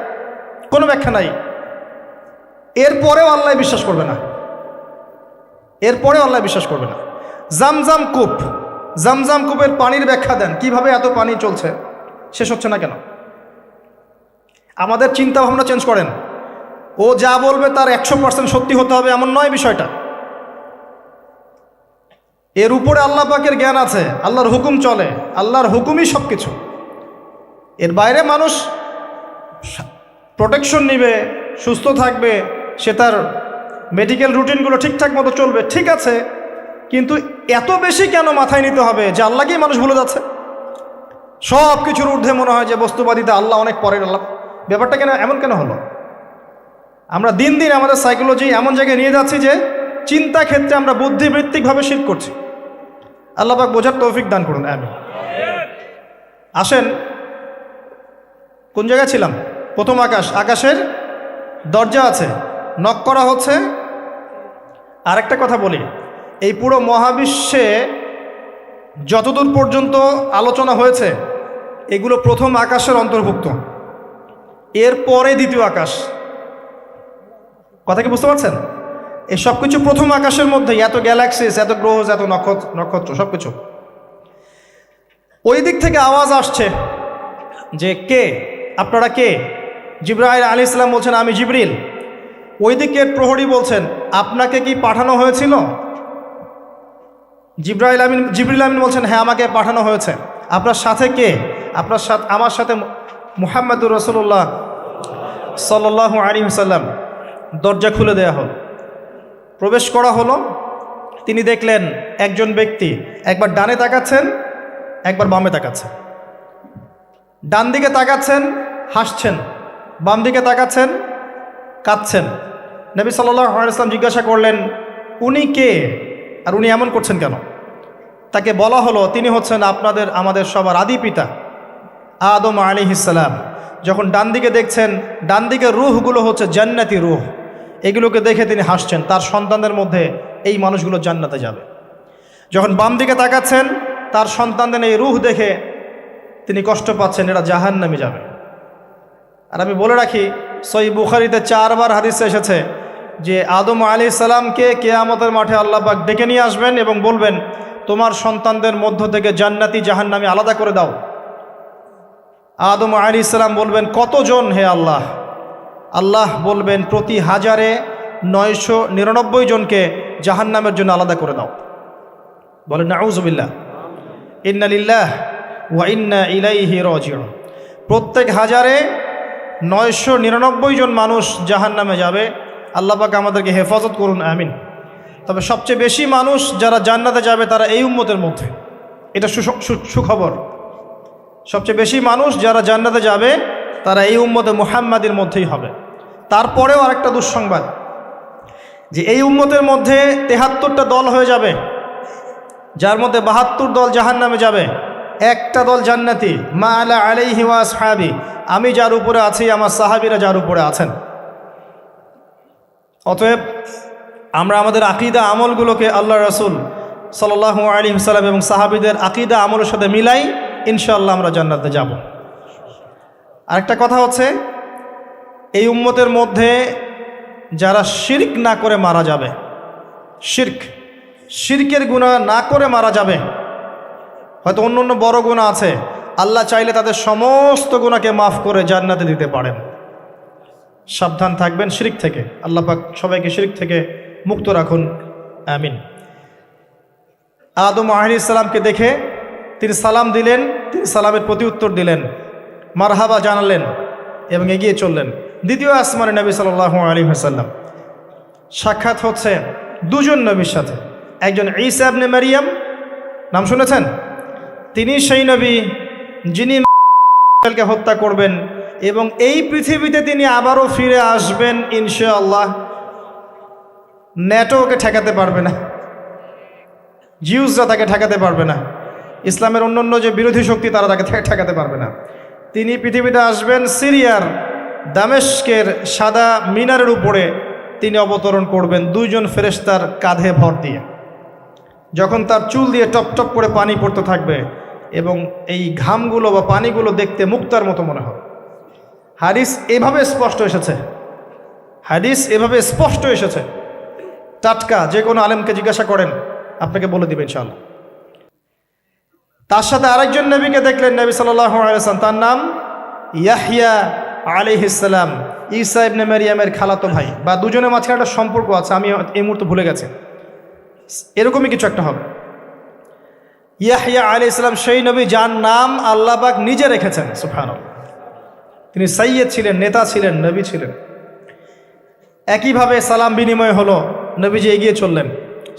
কোনো ব্যাখ্যা নাই। এরপরেও আল্লাহ বিশ্বাস করবে না, এরপরেও আল্লাহ বিশ্বাস করবে না। জামজাম কূপ, জামজাম কূপের পানির ব্যাখ্যা দেন, কিভাবে এত পানি চলছে, শেষ হচ্ছে না কেন? আমাদের চিন্তা ভাবনা চেঞ্জ করেন। ও যা বলবে তার 100% সত্যি হতে হবে এমন নয় বিষয়টা। এর উপরে আল্লাহ পাকের জ্ঞান আছে, আল্লাহর হুকুম চলে, আল্লাহর হুকুমই সব কিছু। এর বাইরে মানুষ প্রোটেকশন নিবে, সুস্থ থাকবে, সে তার মেডিকেল রুটিনগুলো ঠিকঠাক মতো চলবে, ঠিক আছে, কিন্তু এত বেশি কেন মাথায় নিতে হবে যে আল্লাহকেই মানুষ ভুলে যাচ্ছে? সব কিছুর ঊর্ধ্বে মনে হয় যে বস্তুবাদিতে আল্লাহ অনেক পরের। আল্লাহ ব্যাপারটা কেন এমন কেন হলো? আমরা দিন দিন আমাদের সাইকোলজি এমন জায়গায় নিয়ে যাচ্ছি যে চিন্তা ক্ষেত্রে আমরা বুদ্ধিবৃত্তিকভাবে শিরক করছি। আল্লাহ পাক বোঝার তৌফিক দান করুন, আমিন। আসেন, কোন জায়গায় ছিলাম? প্রথম আকাশ, আকাশের দরজা আছে, নক করা হচ্ছে। আরেকটা কথা বলি, এই পুরো মহাবিশ্বে যতদূর পর্যন্ত আলোচনা হয়েছে এগুলো প্রথম আকাশের অন্তর্ভুক্ত, এরপরে দ্বিতীয় আকাশ। কথা কি বুঝতে পারছেন? এই সব কিছু প্রথম আকাশের মধ্যে, এত গ্যালাক্সিস, এত গ্রহ, এত নক্ষত্র সব কিছু। ওই দিক থেকে আওয়াজ আসছে যে কে আপনারা, কে? জিবরাইল আলাইহিস সালাম বলছেন আমি জিবরিল। ওই দিকের প্রহরী বলছেন আপনাকে কি পাঠানো হয়েছিল? জিবরিল আমিন বলছেন হ্যাঁ, আমাকে পাঠানো হয়েছে। আপনার সাথে কে? আপনার সাথে, আমার সাথে মুহাম্মদুর রাসূলুল্লাহ সাল্লাল্লাহু আলাইহি ওয়াসাল্লাম। দরজা খুলে দেয়া হল, প্রবেশ করা হলো। তিনি দেখলেন একজন ব্যক্তি একবার ডানে তাকাচ্ছেন, একবার বামে তাকাচ্ছেন। ডান দিকে তাকাচ্ছেন, হাসছেন, বাম দিকে তাকাচ্ছেন, কাঁদছেন। নবী সাল্লাল্লাহু আলাইহি ওয়াসাল্লাম জিজ্ঞাসা করলেন উনি কে আর উনি এমন করছেন কেন? তাকে বলা হলো তিনি হচ্ছেন আমাদের সবার আদি পিতা আদম আলাইহিস সালাম। যখন ডান দিকে দেখছেন, ডান দিকের রূহগুলো হচ্ছে জান্নাতি রূহ, এগুলোকে দেখে তিনি হাসছেন, তার সন্তানদের মধ্যে এই মানুষগুলো জান্নাতে যাবে। যখন বাম দিকে তাকাচ্ছেন, তার সন্তানদের এই রূহ দেখে তিনি কষ্ট পাচ্ছেন, এরা জাহান্নামে যাবে। আর আমি বলে রাখি, সহিহ বুখারীতে 4 বার হাদিসে এসেছে যে আদম আলাইহিস সালামকে কিয়ামতের মাঠে আল্লাহ পাক ডেকে নিয়ে আসবেন এবং বলবেন তোমার সন্তানদের মধ্য থেকে জান্নাতি জাহান্নামী আলাদা করে দাও। আদম আলাইহিস সালাম বলবেন কতজন হে আল্লাহ? আল্লাহ বলবেন প্রতি 1000-এ 999 জনকে জাহান্নামের জন্য আলাদা করে দাও। বলেন নাউযুবিল্লাহ, ইন্না লিল্লাহ ওয়া ইন্না ইলাইহি রাজিউন। প্রত্যেক 1000-এ 999 জন মানুষ জাহান্নামে যাবে। আল্লাহ পাক আমাদেরকে হেফাজত করুন, আমিন। তবে সবচেয়ে বেশি মানুষ যারা জান্নাতে যাবে তারা এই উম্মতের মধ্যে, এটা সুখবর। সবচেয়ে বেশি মানুষ যারা জান্নাতে যাবে তারা এই উম্মতে মুহাম্মাদের মধ্যেই হবে। তারপরেও আরেকটা দুঃসংবাদ, যে এই উম্মতের মধ্যে 73টা দল হয়ে যাবে, যার মধ্যে 72 দল জাহান্নামে যাবে, একটা দল জান্নাতি। মা আলা আলাইহি ওয়া আসহাবি, আমি যার উপরে আছি, আমার সাহাবীরা যার উপরে আছেন। অতএব আমরা আমাদের আকীদা আমলগুলোকে আল্লাহ রাসূল সাল্লাল্লাহু আলাইহি ওয়াসাল্লাম এবং সাহাবীদের আকীদা আমলের সাথে মিলাই, ইনশাআল্লাহ আমরা জান্নাতে যাব। আরেকটা কথা হচ্ছে, এই উম্মতের মধ্যে যারা শিরক না করে মারা যাবে, শিরকের গুনাহ না করে মারা যাবে, হয়তো অন্য অন্য বড় গুনাহ আছে, আল্লাহ চাইলে তাদের সমস্ত গুনাহকে মাফ করে জান্নাতে দিতে পারেন। সাবধান থাকবেন শিরক থেকে। আল্লাহ পাক সবাইকে শিরক থেকে মুক্ত রাখুন, আমিন। আদম আলাইহিস সালামকে দেখে তিনি সালাম দিলেন, তিনি সালামের প্রতি উত্তর দিলেন, মারহাবা জানালেন এবং এগিয়ে চললেন। দ্বিতীয় আসমানে নবী সাল্লাল্লাহু আলাইহি ওয়াসাল্লাম সাক্ষাৎ হচ্ছে দুজন নবীর সাথে। একজন ঈসা ইবনে মারিয়াম, নাম শুনেছেন? তিনি সেই নবী যিনি কে হত্যা করবেন এবং এই পৃথিবীতে তিনি আবারও ফিরে আসবেন ইনশাআল্লাহ। ন্যাটো ওকে ঠেকাতে পারবে না, জিউসরা তাকে ঠেকাতে পারবে না, ইসলামের অন্যান্য যে বিরোধী শক্তি তারা তাকে ঠেকাতে পারবে না। তিনি পৃথিবীতে আসবেন, সিরিয়ার দামেস্কের সাদা মিনারের উপরে তিনি অবতরণ করবেন দুইজন ফেরেশতার কাঁধে ভর দিয়ে। যখন তার চুল দিয়ে টপ টপ করে পানি পড়তে থাকবে এবং এই ঘামগুলো বা পানিগুলো দেখতে মুক্তার মতো মনে হবে। হাদিস এভাবে স্পষ্ট এসেছে, হাদিস এভাবে স্পষ্ট এসেছে, টাটকা। যে কোনো আলেমকে জিজ্ঞাসা করেন, আপনাকে বলে দিবেন ইনশাআল্লাহ। তার সাথে আরেকজন নবীকে দেখলেন, নবী সাল্লাল্লাহু আলাইহি ওয়াসাল্লাম, তার নাম ইয়াহইয়া আলাইহিস সালাম, ঈসা ইবনে মারিয়ামের খালাতো ভাই, বা দুজনের মাঝখানে একটা সম্পর্ক আছে, আমি এই মুহূর্তে ভুলে গেছি, এরকমই কিছু একটা হবে। ইয়াহইয়া আলাইহিস সালাম সেই নবী যার নাম আল্লাহ পাক নিজে রেখেছেন, সুবহানাল্লাহ। তিনি সাইয়্যেদ ছিলেন, নেতা ছিলেন, নবী ছিলেন। একইভাবে সালাম বিনিময় হলো, নবীজি এগিয়ে চললেন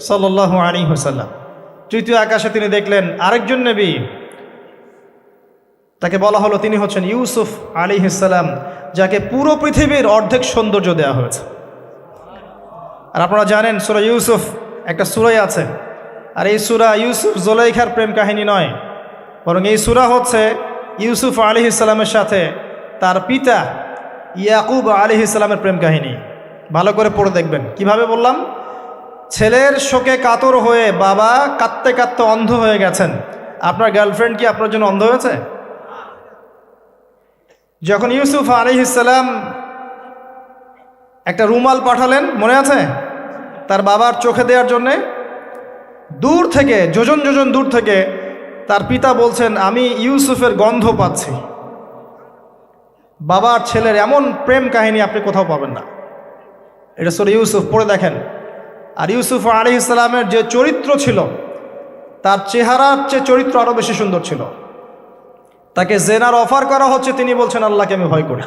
সাল্লাল্লাহু আলাইহি ওয়াসাল্লাম। তৃতীয় আকাশে তিনি দেখলেন আরেকজন নবী, তাকে বলা হলো তিনি হচ্ছেন ইউসুফ আলাইহিস সালাম, যাকে পুরো পৃথিবীর অর্ধেক সৌন্দর্য দেওয়া হয়েছে। আর আপনারা জানেন সূরা ইউসুফ একটা সূরাই আছে, আর এই সূরা ইউসুফ জুলাইখার প্রেম কাহিনী নয়, বরং এই সূরা হচ্ছে ইউসুফ আলাইহিস সালামের সাথে তার পিতা ইয়াকুব আলাইহিস সালামের প্রেম কাহিনী। ভালো করে পড়ে দেখবেন। কিভাবে বললাম? ছেলের শোকে কাতর হয়ে বাবা কাঁদতে কাঁদতে অন্ধ হয়ে গেছেন। আপনার গার্লফ্রেন্ড কি আপনার জন্য অন্ধ হয়েছে? যখন ইউসুফ আলাইহিস সালাম একটা রুমাল পাঠালেন, মনে আছে, তার বাবার চোখে দেওয়ার জন্যে, দূর থেকে, যোজন যোজন দূর থেকে তার পিতা বলছেন, আমি ইউসুফের গন্ধ পাচ্ছি। বাবার ছেলের এমন প্রেম কাহিনী আপনি কোথাও পাবেন না। এটা সূরা ইউসুফ, পড়ে দেখেন। আর ইউসুফ আলাইহিস সালামের যে চরিত্র ছিল, তার চেহারার চেয়ে চরিত্র আরও বেশি সুন্দর ছিল। তাকে জেনার অফার করা হচ্ছে, তিনি বলছেন আল্লাহকে আমি ভয় করি।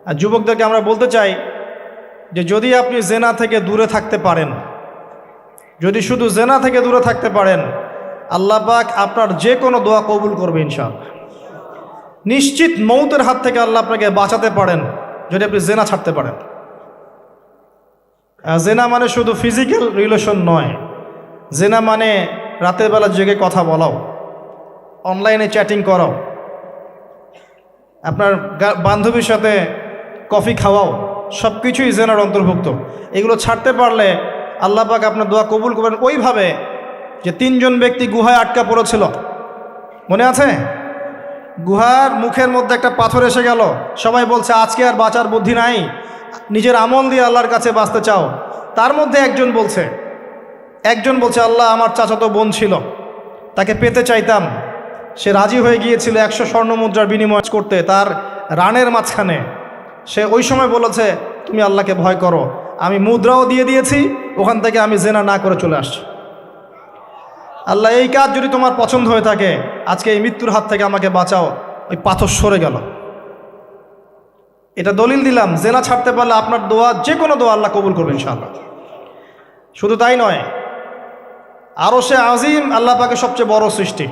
আর যুবকদেরকে আমরা বলতে চাই যে যদি আপনি জেনা থেকে দূরে থাকতে পারেন, যদি শুধু জেনা থেকে দূরে থাকতে পারেন, আল্লাহ পাক আপনার যে কোনো দোয়া কবুল করবে ইনশাআল্লাহ। নিশ্চিত মৌতের হাত থেকে আল্লাহ আপনাকে বাঁচাতে পারেন যদি আপনি জেনা ছাড়তে পারেন। জেনা মানে শুধু ফিজিক্যাল রিলেশন নয়, জেনা মানে রাতের বেলা জেগে কথা বলাও, অনলাইনে চ্যাটিং করাও, আপনার বান্ধবীর সাথে কফি খাওয়াও, সব কিছুই জেনার অন্তর্ভুক্ত। এগুলো ছাড়তে পারলে আল্লাহ পাক আপনার দোয়া কবুল করবেন। ওইভাবে যে 3 জন ব্যক্তি গুহায় আটকা পড়েছিল, মনে আছে? গুহার মুখের মধ্যে একটা পাথর এসে গেল, সবাই বলছে আজকে আর বাঁচার বুদ্ধি নাই, নিজের আমল দিয়ে আল্লাহর কাছে বাঁচতে চাও। তার মধ্যে একজন বলছে আল্লাহ, আমার চাচাতো বোন ছিল, তাকে পেতে চাইতাম। সে রাজি হয়ে গিয়েছিল 100 স্বর্ণ মুদ্রার বিনিময় করতে তার রানের মাঝখানে। সে ওই সময় বলেছে তুমি আল্লাহকে ভয় করো, আমি মুদ্রাও দিয়ে দিয়েছি, ওখান থেকে আমি জেনা না করে চলে আসছি। আল্লাহ, এই কাজ যদি তোমার পছন্দ হয়ে থাকে, আজকে এই মৃত্যুর হাত থেকে আমাকে বাঁচাও। ওই পাথর সরে গেল। এটা দলিল দিলাম, জেনা ছাড়তে পারলে আপনার দোয়া, যে কোনো দোয়া আল্লাহ কবুল করবে ইনশাআল্লাহ। শুধু তাই নয়, আরশে আজিম আল্লাহ পাকের সবচেয়ে বড় সৃষ্টি।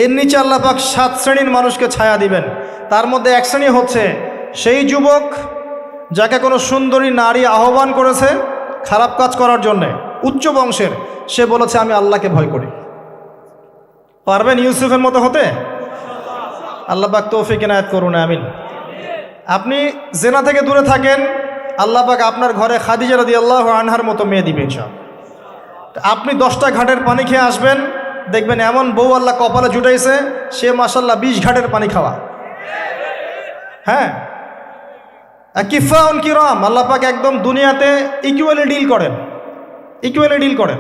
এর নিচে আল্লাহ পাক 7 শ্রেণীর মানুষকে ছায়া দিবেন। তার মধ্যে এক শ্রেণী হচ্ছে সেই যুবক যাকে কোনো সুন্দরী নারী আহ্বান করেছে খারাপ কাজ করার জন্যে, উচ্চ বংশের, সে বলেছে আমি আল্লাহকে ভয় করি। পারবেন ইউসুফের মতো হতে? আল্লাহ পাক তৌফিক ইনায়াত করুন, আমিন। আপনি জেনা থেকে দূরে থাকেন, আল্লাহ পাক আপনার ঘরে খাদিজা রাদিয়াল্লাহু আনহার মতো মেয়ে দিবে ইনশাআল্লাহ। আপনি 10টা ঘাটের পানি খেয়ে আসবেন, দেখবেন এমন বউ আল্লাহ কপালে জুটাইছে, সে মাশাআল্লাহ 20 ঘাটের পানি খাওয়া। হ্যাঁ, কিফাউন কিরাম, আল্লাহ পাক একদম দুনিয়াতে ইকুয়ালি ডিল করেন, ইকুয়ালি ডিল করেন।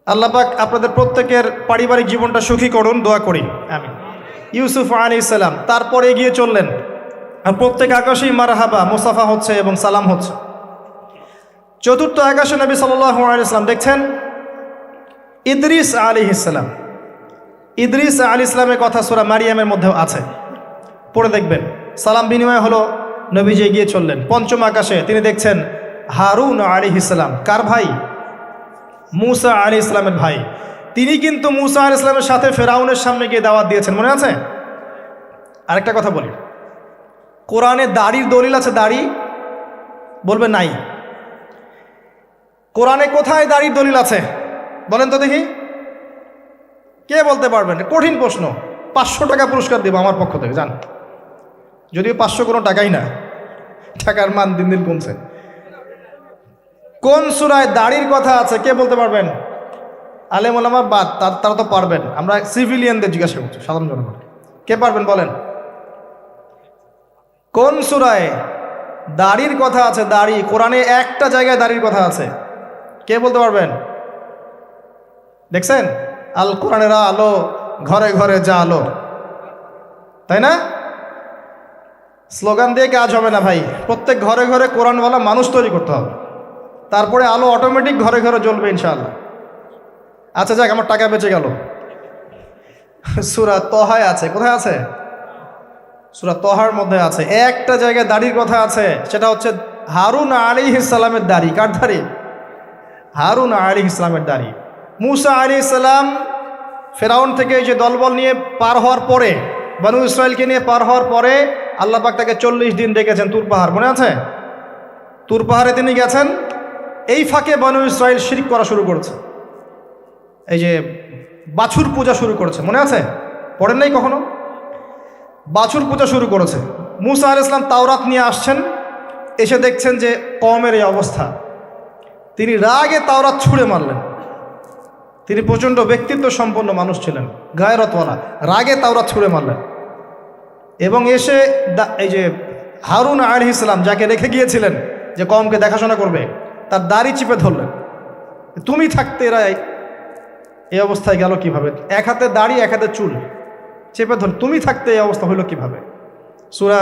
আল্লাহ পাক আপনাদের প্রত্যেকের পারিবারিক জীবনটা সুখী করুন, দোয়া করি, আমিন। ইউসুফ আলাইহিস সালাম তারপরে এগিয়ে চললেন, আর প্রত্যেক আকাশেই মারহাবা মুসাফা হচ্ছে এবং সালাম হচ্ছে। চতুর্থ আকাশে নবী সাল্লাল্লাহু আলাইহি ওয়াসাল্লাম দেখছেন ইদ্রিস আলাইহিস সালাম। ইদ্রিস আলাইহিস সালামের কথা সূরা মারিয়ামের মধ্যেও আছে, পড়ে দেখবেন। সালাম বিনিময় হলো, নবীজি এগিয়ে চললেন। পঞ্চম আকাশে তিনি দেখছেন হারুন আলাইহিস সালাম। কার ভাই? মূসা আলাইহিস সালামের ভাই। তিনি কিন্তু মূসা আলাইহিস সালামের সাথে ফেরাউনের সামনে গিয়ে দাওয়াত দিয়েছেন, মনে আছে? আরেকটা কথা বলি, কোরআনে দাড়ির দলিল আছে? দাড়ি বলবে নাই। কোরআনে কোথায় দাড়ির দলিল আছে বলেন তো দেখি, কে বলতে পারবেন? কঠিন প্রশ্ন। 500 টাকা পুরস্কার দেব আমার পক্ষ থেকে, জান। যদিও 500 কোনো টাকাই না, টাকার মান দিন দিন কমছে। কোন সূরায় দাড়ির কথা আছে কে বলতে পারবেন? আলেম ওলামা বাদ, তারা তো পারবেন। আমরা সিভিলিয়ানদের জিজ্ঞাসা করছি, সাধারণ জনগণ। কে পারবেন বলেন? কোন সূরায় দাড়ির কথা আছে? দাড়ি কোরআনে একটা জায়গায় দাড়ির কথা আছে, কে বলতে পারবেন? দেখছেন, আল কোরআনের আলো ঘরে ঘরে যা আলো, তাই না? স্লোগান দিয়ে কাজ হবে না ভাই, প্রত্যেক ঘরে ঘরে কোরআনওয়ালা মানুষ তৈরি করতে হবে, তারপরে আলো অটোমেটিক ঘরে ঘরে জ্বলবে ইনশাআল্লাহ। আচ্ছা যাক, আমার টাকা বেঁচে গেল। সূরা তহায় আছে। কোথায় আছে? সূরা তহার মধ্যে আছে। একটা জায়গায় দাড়ির কথা আছে, সেটা হচ্ছে হারুন আলাইহিস সালামের দাড়ি। কার দাড়ি? হারুন আলাইহিস সালামের দাড়ি। মূসা আলাইহিস সালাম ফেরাউন থেকে এই যে দলবল নিয়ে পার হওয়ার পরে, বনু ইসরায়েলকে নিয়ে পার হওয়ার পরে আল্লাহ পাক তাকে 40 দিন ডেকেছেন তুর পাহাড়, মনে আছে? তুর পাহাড়ে তিনি গেছেন। এই ফাঁকে বনু ইসরায়েল শিরক করা শুরু করেছে, এই যে বাছুর পূজা শুরু করেছে, মনে আছে? পড়েন নাই কখনো? বাছুর পূজা শুরু করেছে। মূসা আলাইহিস সালাম তাওরাত নিয়ে আসছেন, এসে দেখছেন যে কওমের এই অবস্থা। তিনি রাগে তাওরাত ছুঁড়ে মারলেন। তিনি প্রচণ্ড ব্যক্তিত্ব সম্পন্ন মানুষ ছিলেন, গায়রতওয়ালা। রাগে তাওরাত ছুঁড়ে মারলেন এবং এসে এই যে হারুন আলাইহিস সালাম যাকে রেখে গিয়েছিলেন যে কওমকে দেখাশোনা করবে, তার দাড়ি চিপে ধরলেন। তুমি থাকতে এরা এই অবস্থায় গেল কিভাবে? এক হাতে দাড়ি, এক হাতে চুল, চেপে ধর। তুমি থাকতে এই অবস্থা হইল কিভাবে? সূরা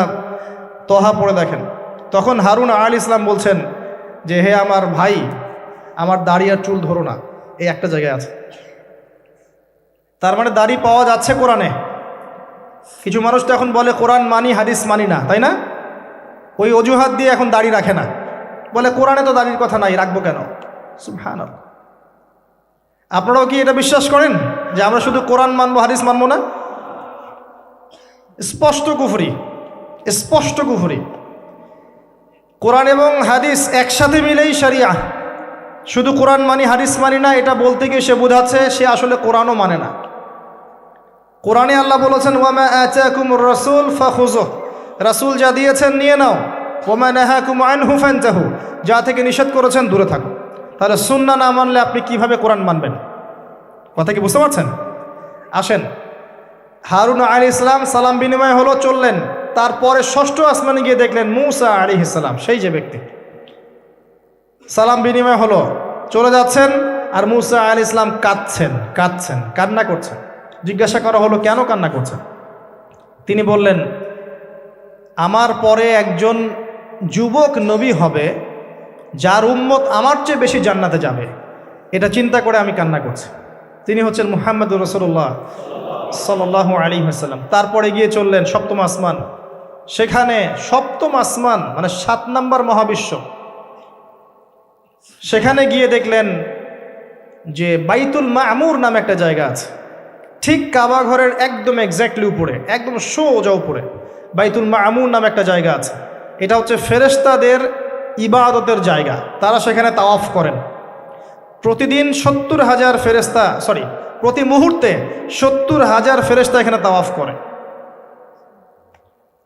তহা পড়ে দেখেন। তখন হারুন আলাইহিস সালাম বলছেন যে হে আমার ভাই, আমার দাড়ি আর চুল ধরো না, এই একটা জায়গায় আছে। তার মানে দাড়ি পাওয়া যাচ্ছে কোরআনে। কিছু মানুষ তো এখন বলে কোরআন মানি, হাদিস মানি না, তাই না? ওই অজুহাত দিয়ে এখন দাড়ি রাখে না, বলে কোরআনে তো দাড়ির কথা নাই, রাখবো কেন? সুবহানাল্লাহ। আপনারাও কি এটা বিশ্বাস করেন যে আমরা শুধু কোরআন মানবো, হাদিস মানবো না? স্পষ্ট কুফরি, স্পষ্ট কুফরি। কোরআন এবং হাদিস একসাথে মিলেই শরিয়া। শুধু কোরআন মানি, হাদিস মানি না, এটা বলতে গিয়ে সে বোঝাচ্ছে সে আসলে কোরআনও মানে না। কোরআনে আল্লাহ বলেছেন ওয়ামা আতাকুমুর রাসূল ফাখুযুহ, রাসূল যা দিয়েছেন নিয়ে নাও। ওয়ামা নাহাকুম আনহু ফান্তাহু, যা থেকে নিষেধ করেছেন দূরে থাকো। তাহলে সুন্নাহ না মানলে আপনি কিভাবে কোরআন মানবেন? কথা কি বুঝতে পারছেন? আসেন, হারুন আলাইহিস সালাম সালাম বিনিময় হলো, চললেন। তারপরে ষষ্ঠ আসমানে গিয়ে দেখলেন মূসা আলাইহিস সালাম, সেই যে ব্যক্তি। সালাম বিনিময় হলো, চলে যাচ্ছেন, আর মূসা আলাইহিস সালাম কাঁদছেন, কান্না করছেন। জিজ্ঞাসা করা হলো কেন কান্না করছেন? তিনি বললেন আমার পরে একজন যুবক নবী হবে যার উম্মত আমার চেয়ে বেশি জান্নাতে যাবে, এটা চিন্তা করে আমি কান্না করছি। তিনি হচ্ছেন মুহাম্মদুর রাসূলুল্লাহ সাল্লাল্লাহু আলাইহি ওয়াসাল্লাম। তারপরে গিয়ে চললেন সপ্তম আসমান। সেখানে সপ্তম আসমান মানে 7 নম্বর মহাবিশ্ব, সেখানে গিয়ে দেখলেন যে বাইতুল মামুর নামে একটা জায়গা আছে, ঠিক কাবা ঘরের একদম এক্স্যাক্টলি উপরে, একদম সোজা উপরে বাইতুল মামুর নামে একটা জায়গা আছে। এটা হচ্ছে ফেরেশতাদের ইবাদতের জায়গা, তারা সেখানে তাওয়াফ করেন। প্রতিদিন 70,000 ফেরেশতা, প্রতি মুহূর্তে 70,000 ফেরেশতা এখানে তাওয়াফ করে।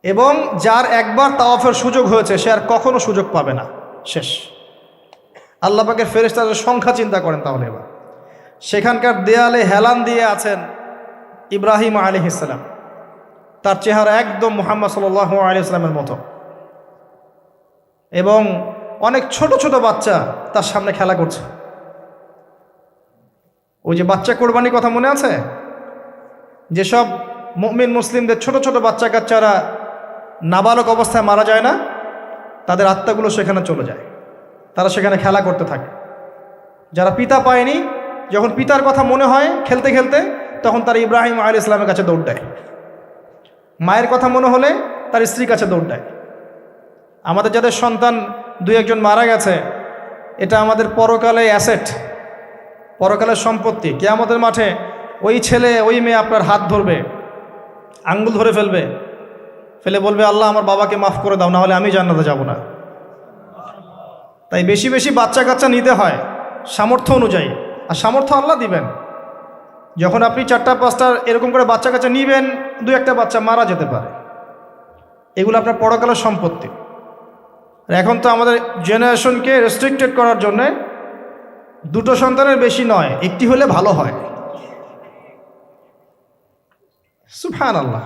এবং যার একবার তাওয়াফের সুযোগ হয়েছে সে আর কখনো সুযোগ পাবে না, শেষ। আল্লাহ পাকের ফেরেশতাদের সংখ্যা চিন্তা করেন তাহলে। এবার সেখানকার দেয়ালে হেলান দিয়ে আছেন ইব্রাহিম আলাইহিস সালাম, তার চেহারা একদম মুহাম্মদ সাল্লাল্লাহু আলাইহি ওয়াসাল্লামের মতো, এবং অনেক ছোট ছোট বাচ্চা তার সামনে খেলা করছে। ওই যে বাচ্চা কোরবানির কথা মনে আছে, যেসব মুমিন মুসলিমদের ছোট ছোট বাচ্চা কাচ্চারা নাবালক অবস্থায় মারা যায় না, তাদের আত্মাগুলো সেখানে চলে যায়, তারা সেখানে খেলা করতে থাকে। যারা পিতা পায়নি, যখন পিতার কথা মনে হয় খেলতে খেলতে, তখন তারা ইব্রাহিম আলাইহিস সালামের কাছে দৌড় দেয়। মায়ের কথা মনে হলে তার স্ত্রীর কাছে দৌড় দেয়। আমাদের যাদের সন্তান 2-1 মারা গেছে, এটা আমাদের পরকালে অ্যাসেট, পরকালের সম্পত্তি। কিয়ামতের মাঠে ওই ছেলে ওই মেয়ে আপনার হাত ধরবে, আঙ্গুল ধরে ফেলে বলবে, আল্লাহ আমার বাবাকে মাফ করে দাও, না হলে আমি জান্নাতে যাব না। তাই বেশি বেশি বাচ্চা কাচ্চা নিতে হয় সামর্থ্য অনুযায়ী, আর সামর্থ্য আল্লাহ দিবেন। যখন আপনি 4-5টা এরকম করে বাচ্চা কাচ্চা নিবেন, 2-1টা বাচ্চা মারা যেতে পারে, এগুলো আপনার পরকালের সম্পত্তি। আর এখন তো আমাদের জেনারেশনকে রেস্ট্রিক্টেড করার জন্যে 2টো সন্তানের বেশি নয়, 1টি হলে ভালো হয়। সুবহানাল্লাহ।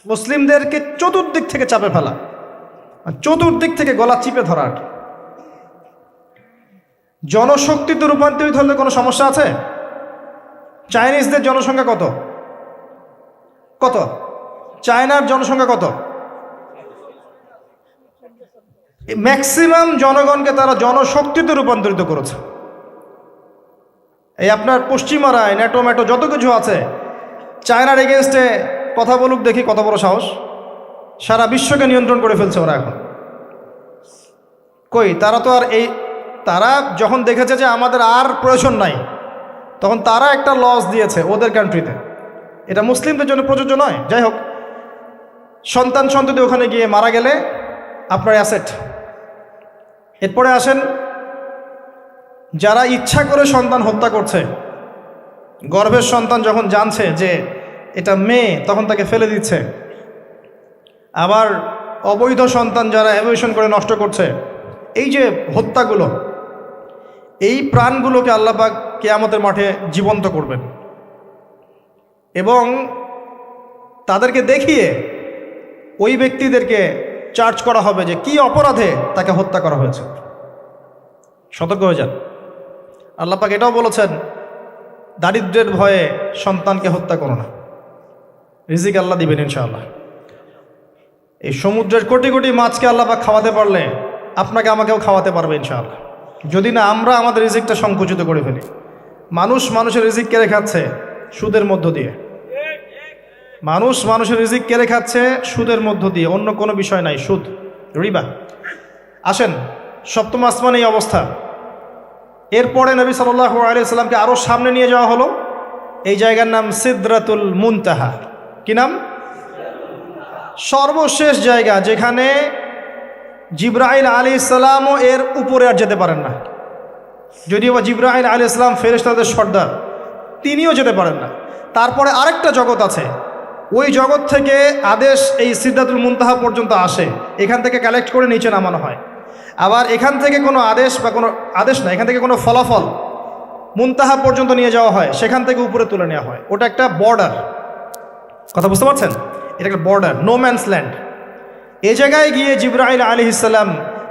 মুসলিমদেরকে চতুর্দিক থেকে চাপে ফেলা, চতুর্দিক থেকে গলা চিপে ধরা। আর জনশক্তিতে রূপান্তরিত হলে কোনো সমস্যা আছে? চাইনিজদের জনসংখ্যা কত? চায়নার জনসংখ্যা কত? ম্যাক্সিমাম জনগণকে তারা জনশক্তিতে রূপান্তরিত করেছে। এই আপনার পশ্চিমারায় ন্যাটো ম্যাটো যত কিছু আছে, চায়নার এগেনস্টে কথা বলুক দেখি কত বড় সাহস। সারা বিশ্বকে নিয়ন্ত্রণ করে ফেলছে ওরা এখন। কই, তারা তো আর তারা যখন দেখেছে যে আমাদের আর প্রয়োজন নাই, তখন তারা একটা লস দিয়েছে ওদের কান্ট্রিতে। এটা মুসলিমদের জন্য প্রযোজ্য নয়। যাই হোক, সন্ততি ওখানে গিয়ে মারা গেলে আপনার অ্যাসেট। এরপরে আসেন যারা ইচ্ছা করে সন্তান হত্যা করছে, গর্ভের সন্তান যখন জানছে যে এটা মেয়ে, তখন তাকে ফেলে দিচ্ছে। আবার অবৈধ সন্তান যারা অ্যাবর্শন করে নষ্ট করছে, এই যে হত্যাগুলো, এই প্রাণগুলোকে আল্লাহ পাক কিয়ামতের মাঠে জীবন্ত করবেন, এবং তাদেরকে দেখিয়ে ওই ব্যক্তিদেরকে চার্জ করা হবে যে কি অপরাধে তাকে হত্যা করা হয়েছে। সতর্ক হয়ে যান। আল্লাহ পাক এটাও বলেছেন, দারিদ্র্যের ভয়ে সন্তানকে হত্যা করো না, রিজিক আল্লাহ দিবেন ইনশাআল্লাহ। এই সমুদ্রের কোটি কোটি মাছকে আল্লাহ পাক খাওয়াতে পারলে আপনাকে আমাকেও খাওয়াতে পারবে ইনশাআল্লাহ, যদি না আমরা আমাদের রিজিকটা সংকুচিত করে ফেলি। মানুষের রিজিক কেড়ে খাচ্ছে সুদের মধ্য দিয়ে। মানুষের রিজিক কেড়ে খাচ্ছে সুদের মধ্য দিয়ে, অন্য কোনো বিষয় নাই, সুদ, রিবা। আসেন, সপ্তম আসমানে এই অবস্থা। এরপরে নবী সাল্লাল্লাহু আলাইহি সাল্লামকে আরও সামনে নিয়ে যাওয়া হলো। এই জায়গার নাম সিদরাতুল মুনতাহা। কি নাম? সর্বশেষ জায়গা, যেখানে জিবরাইল আলাইহিস সালামও এর উপরে আর যেতে পারেন না। যদিও বা জিবরাইল আলাইহিস সালাম ফেরেশতাদের সর্দার, তিনিও যেতে পারেন না। তারপরে আরেকটা জগৎ আছে, ওই জগৎ থেকে আদেশ এই সিদরাতুল মুনতাহা পর্যন্ত আসে, এখান থেকে কালেক্ট করে নিচে নামানো হয়। আবার এখান থেকে কোনো আদেশ বা কোনো আদেশ না, এখান থেকে কোনো ফলাফল মুনতাহা পর্যন্ত নিয়ে যাওয়া হয়, সেখান থেকে উপরে তুলে নেওয়া হয়। ওটা একটা বর্ডার, কথা বুঝতে পারছেন? এটা একটা বর্ডার, নো ম্যানস ল্যান্ড। এই জায়গায় গিয়ে জিবরাইল আলাইহিস সালাম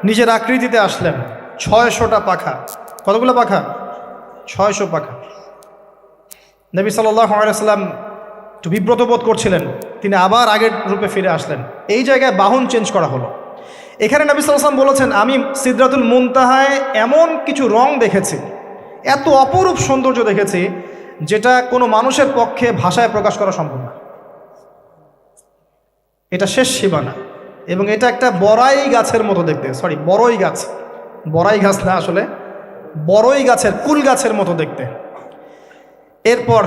নিজের আকৃতিতে আসলেন। 600টা পাখা। কতগুলো পাখা? 600 পাখা। নবী সাল্লাল্লাহু আলাইহি সাল্লাম একটু বিব্রত বোধ করছিলেন, তিনি আবার আগের রূপে ফিরে আসলেন। এই জায়গায় বাহন চেঞ্জ করা হলো। এখানে নবী সাল্লাল্লাহু আলাইহি সাল্লাম বলেছেন, আমি সিদরাতুল মুনতাহায় এমন কিছু রং দেখেছি, এত অপরূপ সৌন্দর্য দেখেছি, যেটা কোনো মানুষের পক্ষে ভাষায় প্রকাশ করা সম্ভব না। এটা শেষ সীমানা, এবং এটা একটা বড়াই গাছের মতো দেখতে, বড়ই গাছ, বড়াই গাছ না, আসলে বড়ই গাছের কুল গাছের মতো দেখতে। এরপর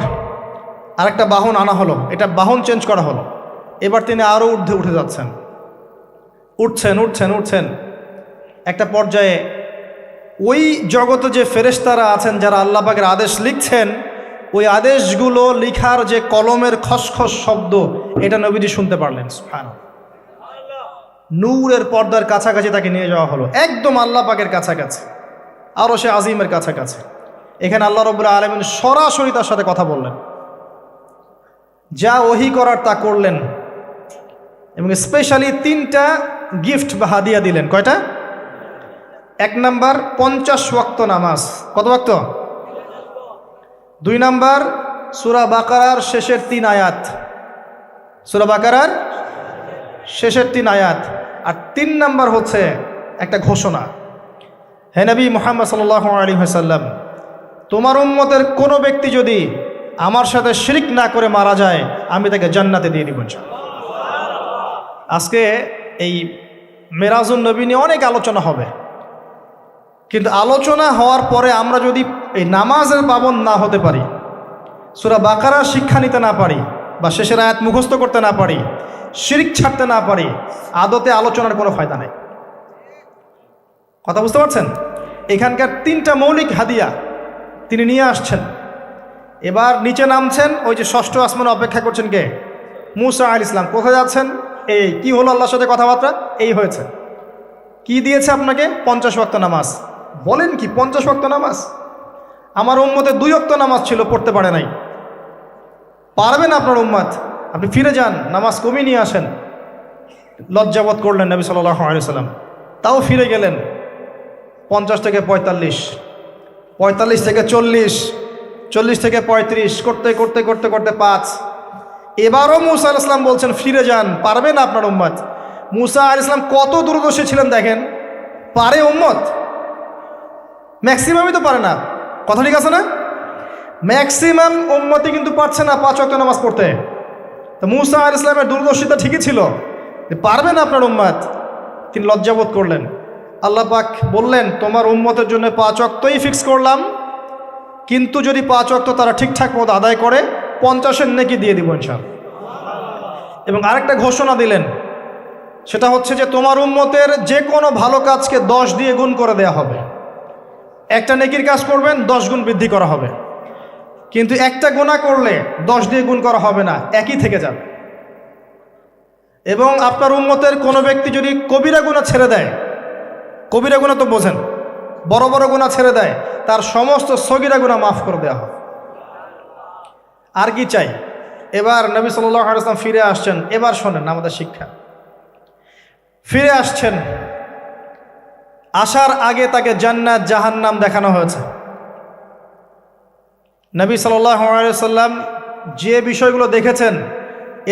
আরেকটা বাহন আনা হলো, এটা বাহন চেঞ্জ করা হলো। এবার তিনি আরও ঊর্ধ্বে উঠে যাচ্ছেন, উঠছেন উঠছেন উঠছেন। একটা পর্যায়ে ওই জগতে যে ফেরেশতারা আছেন যারা আল্লাহ পাকের আদেশ লিখছেন, ওই আদেশগুলো লিখার যে কলমের খসখস শব্দ, এটা নবীজি শুনতে পারলেন। সুবহানাল্লাহ। নূরের পর্দার কাছাকাছি তাকে নিয়ে যাওয়া হলো, একদম আল্লাহ পাকের কাছাকাছি, আরো সে আজিমের কাছাকাছি। এখানে আল্লাহ রাব্বুল আলামিন সরাসরি তার সাথে কথা বললেন, যা ওহী করার তা করলেন, এবং স্পেশালি 3টা গিফট বা হাদিয়া দিলেন। কয়টা? 1 নাম্বার 50 ওয়াক্ত নামাজ। কত ওয়াক্ত? 2 নাম্বার সূরা বাকারার শেষের 3 আয়াত, সূরা বাকারার শেষের 3 আয়াত। আর 3 নাম্বার হচ্ছে একটা ঘোষণা, হে নবী মুহাম্মদ সাল্লাল্লাহু আলাইহি ওয়াসাল্লাম, তোমার উম্মতের কোনো ব্যক্তি যদি আমার সাথে শিরক না করে মারা যায়, আমি তাকে জান্নাতে দিয়ে দিব ইনশাআল্লাহ। আজকে এই মেরাজুন নবী নিয়ে অনেক আলোচনা হবে, কিন্তু আলোচনা হওয়ার পরে আমরা যদি এই নামাজের পাবন না হতে পারি, সূরা বাকারার শিক্ষা নিতে না পারি, বা শেষের আয়াত মুখস্থ করতে না পারি, শিরক ছাড়তে না পারি, আদতে আলোচনার কোনো ফায়দা নেই। কথা বুঝতে পারছেন? এখানকার 3টা মৌলিক হাদিয়া তিনি নিয়ে আসছেন। এবার নিচে নামছেন, ওই যে 6ষ্ঠ আসমানে অপেক্ষা করছেন কে? মুসা আলাইহিস সালাম। কোথায় যাচ্ছেন? এই কি হলো আল্লাহর সাথে কথাবার্তা? এই হয়েছে। কি দিয়েছে আপনাকে? 50 ওয়াক্ত নামাজ। বলেন কি 50 ওয়াক্ত নামাজ? আমার উম্মতে 2 ওয়াক্ত নামাজ ছিল, পড়তে পারে নাই। পারবেন আপনার উম্মত? আপনি ফিরে যান, নামাজ কমিয়ে নিয়ে আসেন। লজ্জাবোধ করলেন নবী সাল্লাল্লাহু আলাইহি সাল্লাম, তাও ফিরে গেলেন। 50 থেকে 45, 45 থেকে 40, 40 থেকে 35, করতে করতে করতে করতে 5। এবারও মুসা আলাইহিস সালাম বলছেন ফিরে যান, পারবেন আপনার উম্মত? মুসা আলাইহিস সালাম কত দূরদর্শী ছিলেন দেখেন। পারে উম্মত? ম্যাক্সিমামই তো পারে না। কথা ঠিক আছে না? ম্যাক্সিমাম উম্মতই কিন্তু পারছে না 5 ওয়াক্ত নামাজ পড়তে। তো মুসা আলাইহিস সালামের দূরদর্শিতা ঠিকই ছিল, পারবেন আপনার উম্মত? তিনি লজ্জাবোধ করলেন। আল্লাহ পাক বললেন, তোমার উম্মতের জন্য 5 ওয়াক্তই ফিক্স করলাম, কিন্তু যদি 5 ওয়াক্ত তারা ঠিকঠাক মতো আদায় করে 50-এর নেকি দিয়ে দিব ইনশাআল্লাহ। এবং আরেকটা ঘোষণা দিলেন, সেটা হচ্ছে যে তোমার উম্মতের যে কোনো ভালো কাজকে 10 দিয়ে গুণ করে দেয়া হবে। একটা নেকির কাজ করবেন, 10 গুণ বৃদ্ধি করা হবে, কিন্তু একটা গুনাহ করলে 10 দিয়ে গুণ করা হবে না, একই থেকে যাবে। এবং আপনার উম্মতের কোনো ব্যক্তি যদি কবিরা গুনাহ ছেড়ে দেয়, কবিরা গুনাহ তো বোঝেন, বড় বড় গুনাহ ছেড়ে দেয়, তার সমস্ত সগীরা গুনাহ মাফ করে দেওয়া হবে। আর কি চাই? এবার নবী সাল্লাল্লাহু আলাইহি ওয়াসাল্লাম ফিরে আসছেন। এবার শোনেন আমাদের শিক্ষা। ফিরে আসছেন, আসার আগে তাকে জান্নাত জাহান্নাম দেখানো হয়েছে। নবী সাল্লাল্লাহু আলাইহি ওয়াসাল্লাম যে বিষয়গুলো দেখেছেন,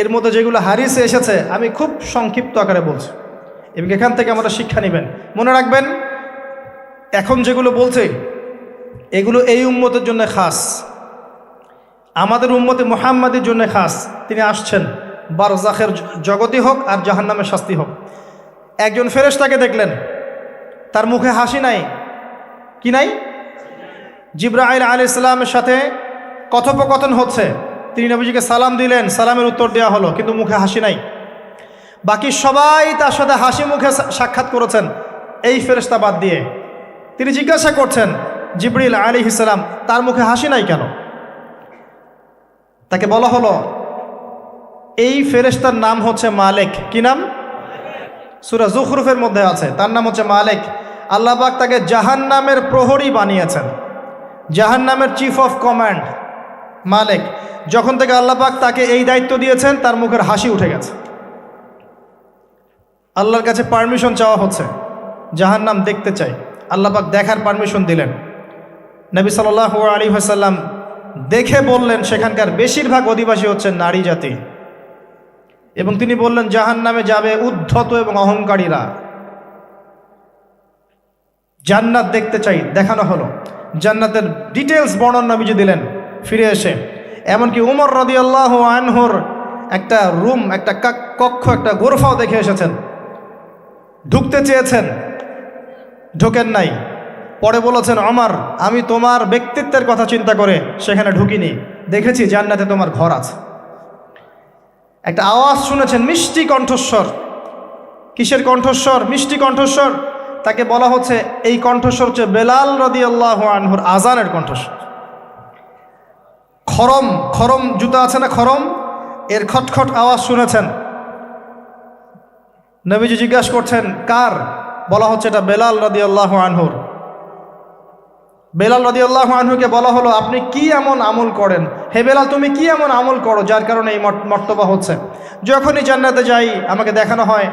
এর মধ্যে যেগুলো হাদিসে এসেছে আমি খুব সংক্ষিপ্ত আকারে বলছি, এবং এখান থেকে আমরা শিক্ষা নেবেন। মনে রাখবেন, এখন যেগুলো বলছে এগুলো এই উম্মতের জন্য খাস, আমাদের উম্মতে মুহাম্মাদের জন্য খাস। তিনি আসছেন, বারজাখের জগতি হোক আর জাহান্নামের শাস্তি হোক। একজন ফেরেশতাকে দেখলেন, তার মুখে হাসি নাই। কি নাই? জিবরাইল আলাইহিস সালামের সাথে কথোপকথন হচ্ছে, তিনি নবীজিকে সালাম দিলেন, সালামের উত্তর দেওয়া হলো, কিন্তু মুখে হাসি নাই। বাকি সবাই তার সাথে হাসি মুখে সাক্ষাৎ করেছেন, এই ফেরেশতা বাদ দিয়ে। তিনি জিজ্ঞাসা করছেন, জিবরিল আলাইহিস সালাম, তার মুখে হাসি নাই কেন? তাকে বলা হলো, এই ফেরেশতার নাম হচ্ছে মালিক। কি নাম? সূরা যুখরুফের মধ্যে আছে, তার নাম হচ্ছে মালিক। আল্লাহ পাক তাকে জাহান্নামের প্রহরী বানিয়েছেন, জাহান্নামের চিফ অফ কমান্ড মালিক। যখন থেকে আল্লাহ পাক তাকে এই দায়িত্ব দিয়েছেন, তার মুখের হাসি উঠে গেছে। আল্লাহর কাছে পারমিশন চাওয়া হচ্ছে, জাহান্নাম দেখতে চাই। আল্লাহ পাক দেখার পারমিশন দিলেন। নবী সাল্লাল্লাহু আলাইহি ওয়াসাল্লাম দেখে বললেন, সেখানকার বেশিরভাগ অধিবাসী হচ্ছে নারী জাতি, এবং তিনি বললেন জাহান্নামে যাবে উদ্ধত এবং অহংকারীরা। জান্নাত দেখতে চাই, দেখানো হলো। জান্নাতের ডিটেলস বর্ণনা নবীজি দিলেন ফিরে এসে। এমনকি উমর রাদিয়াল্লাহু আনহুর একটা রুম, একটা কক্ষ, একটা গোরফাও দেখে এসেছেন। ঢুকতে চেয়েছেন, ঢোকেন নাই। পরে বলেছেন, ওমর, আমি তোমার ব্যক্তিত্বের কথা চিন্তা করে সেখানে ঢুকিনি, দেখেছি জান্নাতে তোমার ঘর আছে। একটা আওয়াজ শুনেছেন, মিষ্টি কণ্ঠস্বর। কিসের কণ্ঠস্বর? মিষ্টি কণ্ঠস্বর। তাকে বলা হচ্ছে, এই কণ্ঠস্বর হচ্ছে বেলাল রাদিয়াল্লাহু আনহুর আজানের কণ্ঠস্বর। খরম, খরম জুতা আছে না, খরম, এর খটখট আওয়াজ শুনেছেন। নবীজি জিজ্ঞাসা করছেন, কার? বলা হচ্ছে এটা বেলাল রাদিয়াল্লাহু আনহুর। বেলাল রাদিয়াল্লাহু আনহুকে বলা হলো, আপনি কি এমন আমল করেন? হে বেলাল, তুমি কি এমন আমল করো যার কারণে এই মর্তবা হচ্ছে? যখনই জান্নাতে যাই আমাকে দেখানো হয়,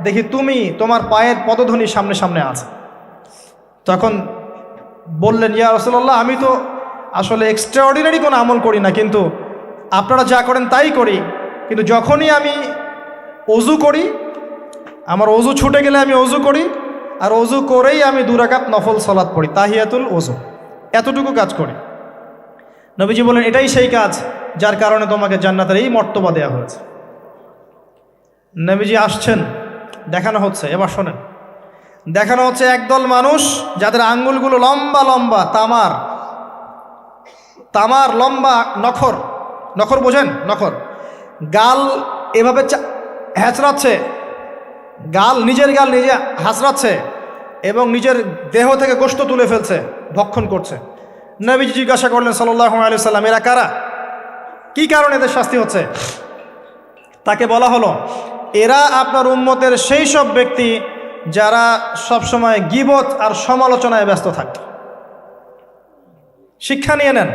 দেখি তুমি তোমার পায়ের পদধ্বনি সামনে সামনে আছে। তখন বললেন, ইয়া রাসূলুল্লাহ, আমি তো আসলে এক্সট্রাঅর্ডিনারি কোনো আমল করি না, কিন্তু আপনারা যা করেন তাই করি। কিন্তু যখনই আমি অজু করি, আমার অজু ছুটে গেলে আমি অজু করি, আর অজু করেই আমি 2 রাকাত নফল সালাত পড়ি, তাহিয়াতুল ওযু, এতটুকু কাজ করি। নবীজি বলেন, এটাই সেই কাজ যার কারণে তোমাকে জান্নাতের এই মর্তবা দেওয়া হয়েছে। নবীজি আসছেন, দেখানো হচ্ছে। এবার শোনেন, দেখানো হচ্ছে একদল মানুষ যাদের আঙ্গুলগুলো লম্বা লম্বা, তামার তামার লম্বা নখর। নখর বোঝেন? নখর। গাল এভাবে হ্যাঁচড়াচ্ছে, গাল, নিজের গাল নিজে হাসড়াচ্ছে এবং নিজের দেহ থেকে গোশত তুলে ফেলছে, ভক্ষণ করছে। নবীজি জিজ্ঞাসা করলেন সাল্লাল্লাহু আলাইহি সাল্লাম, এরা কারা? কি কারণে এদের শাস্তি হচ্ছে? তাকে বলা হলো, এরা আপনার উম্মতের সেই সব ব্যক্তি যারা সবসময় গীবত আর সমালোচনায় ব্যস্ত থাকে। শিক্ষা নিয়ে নেন,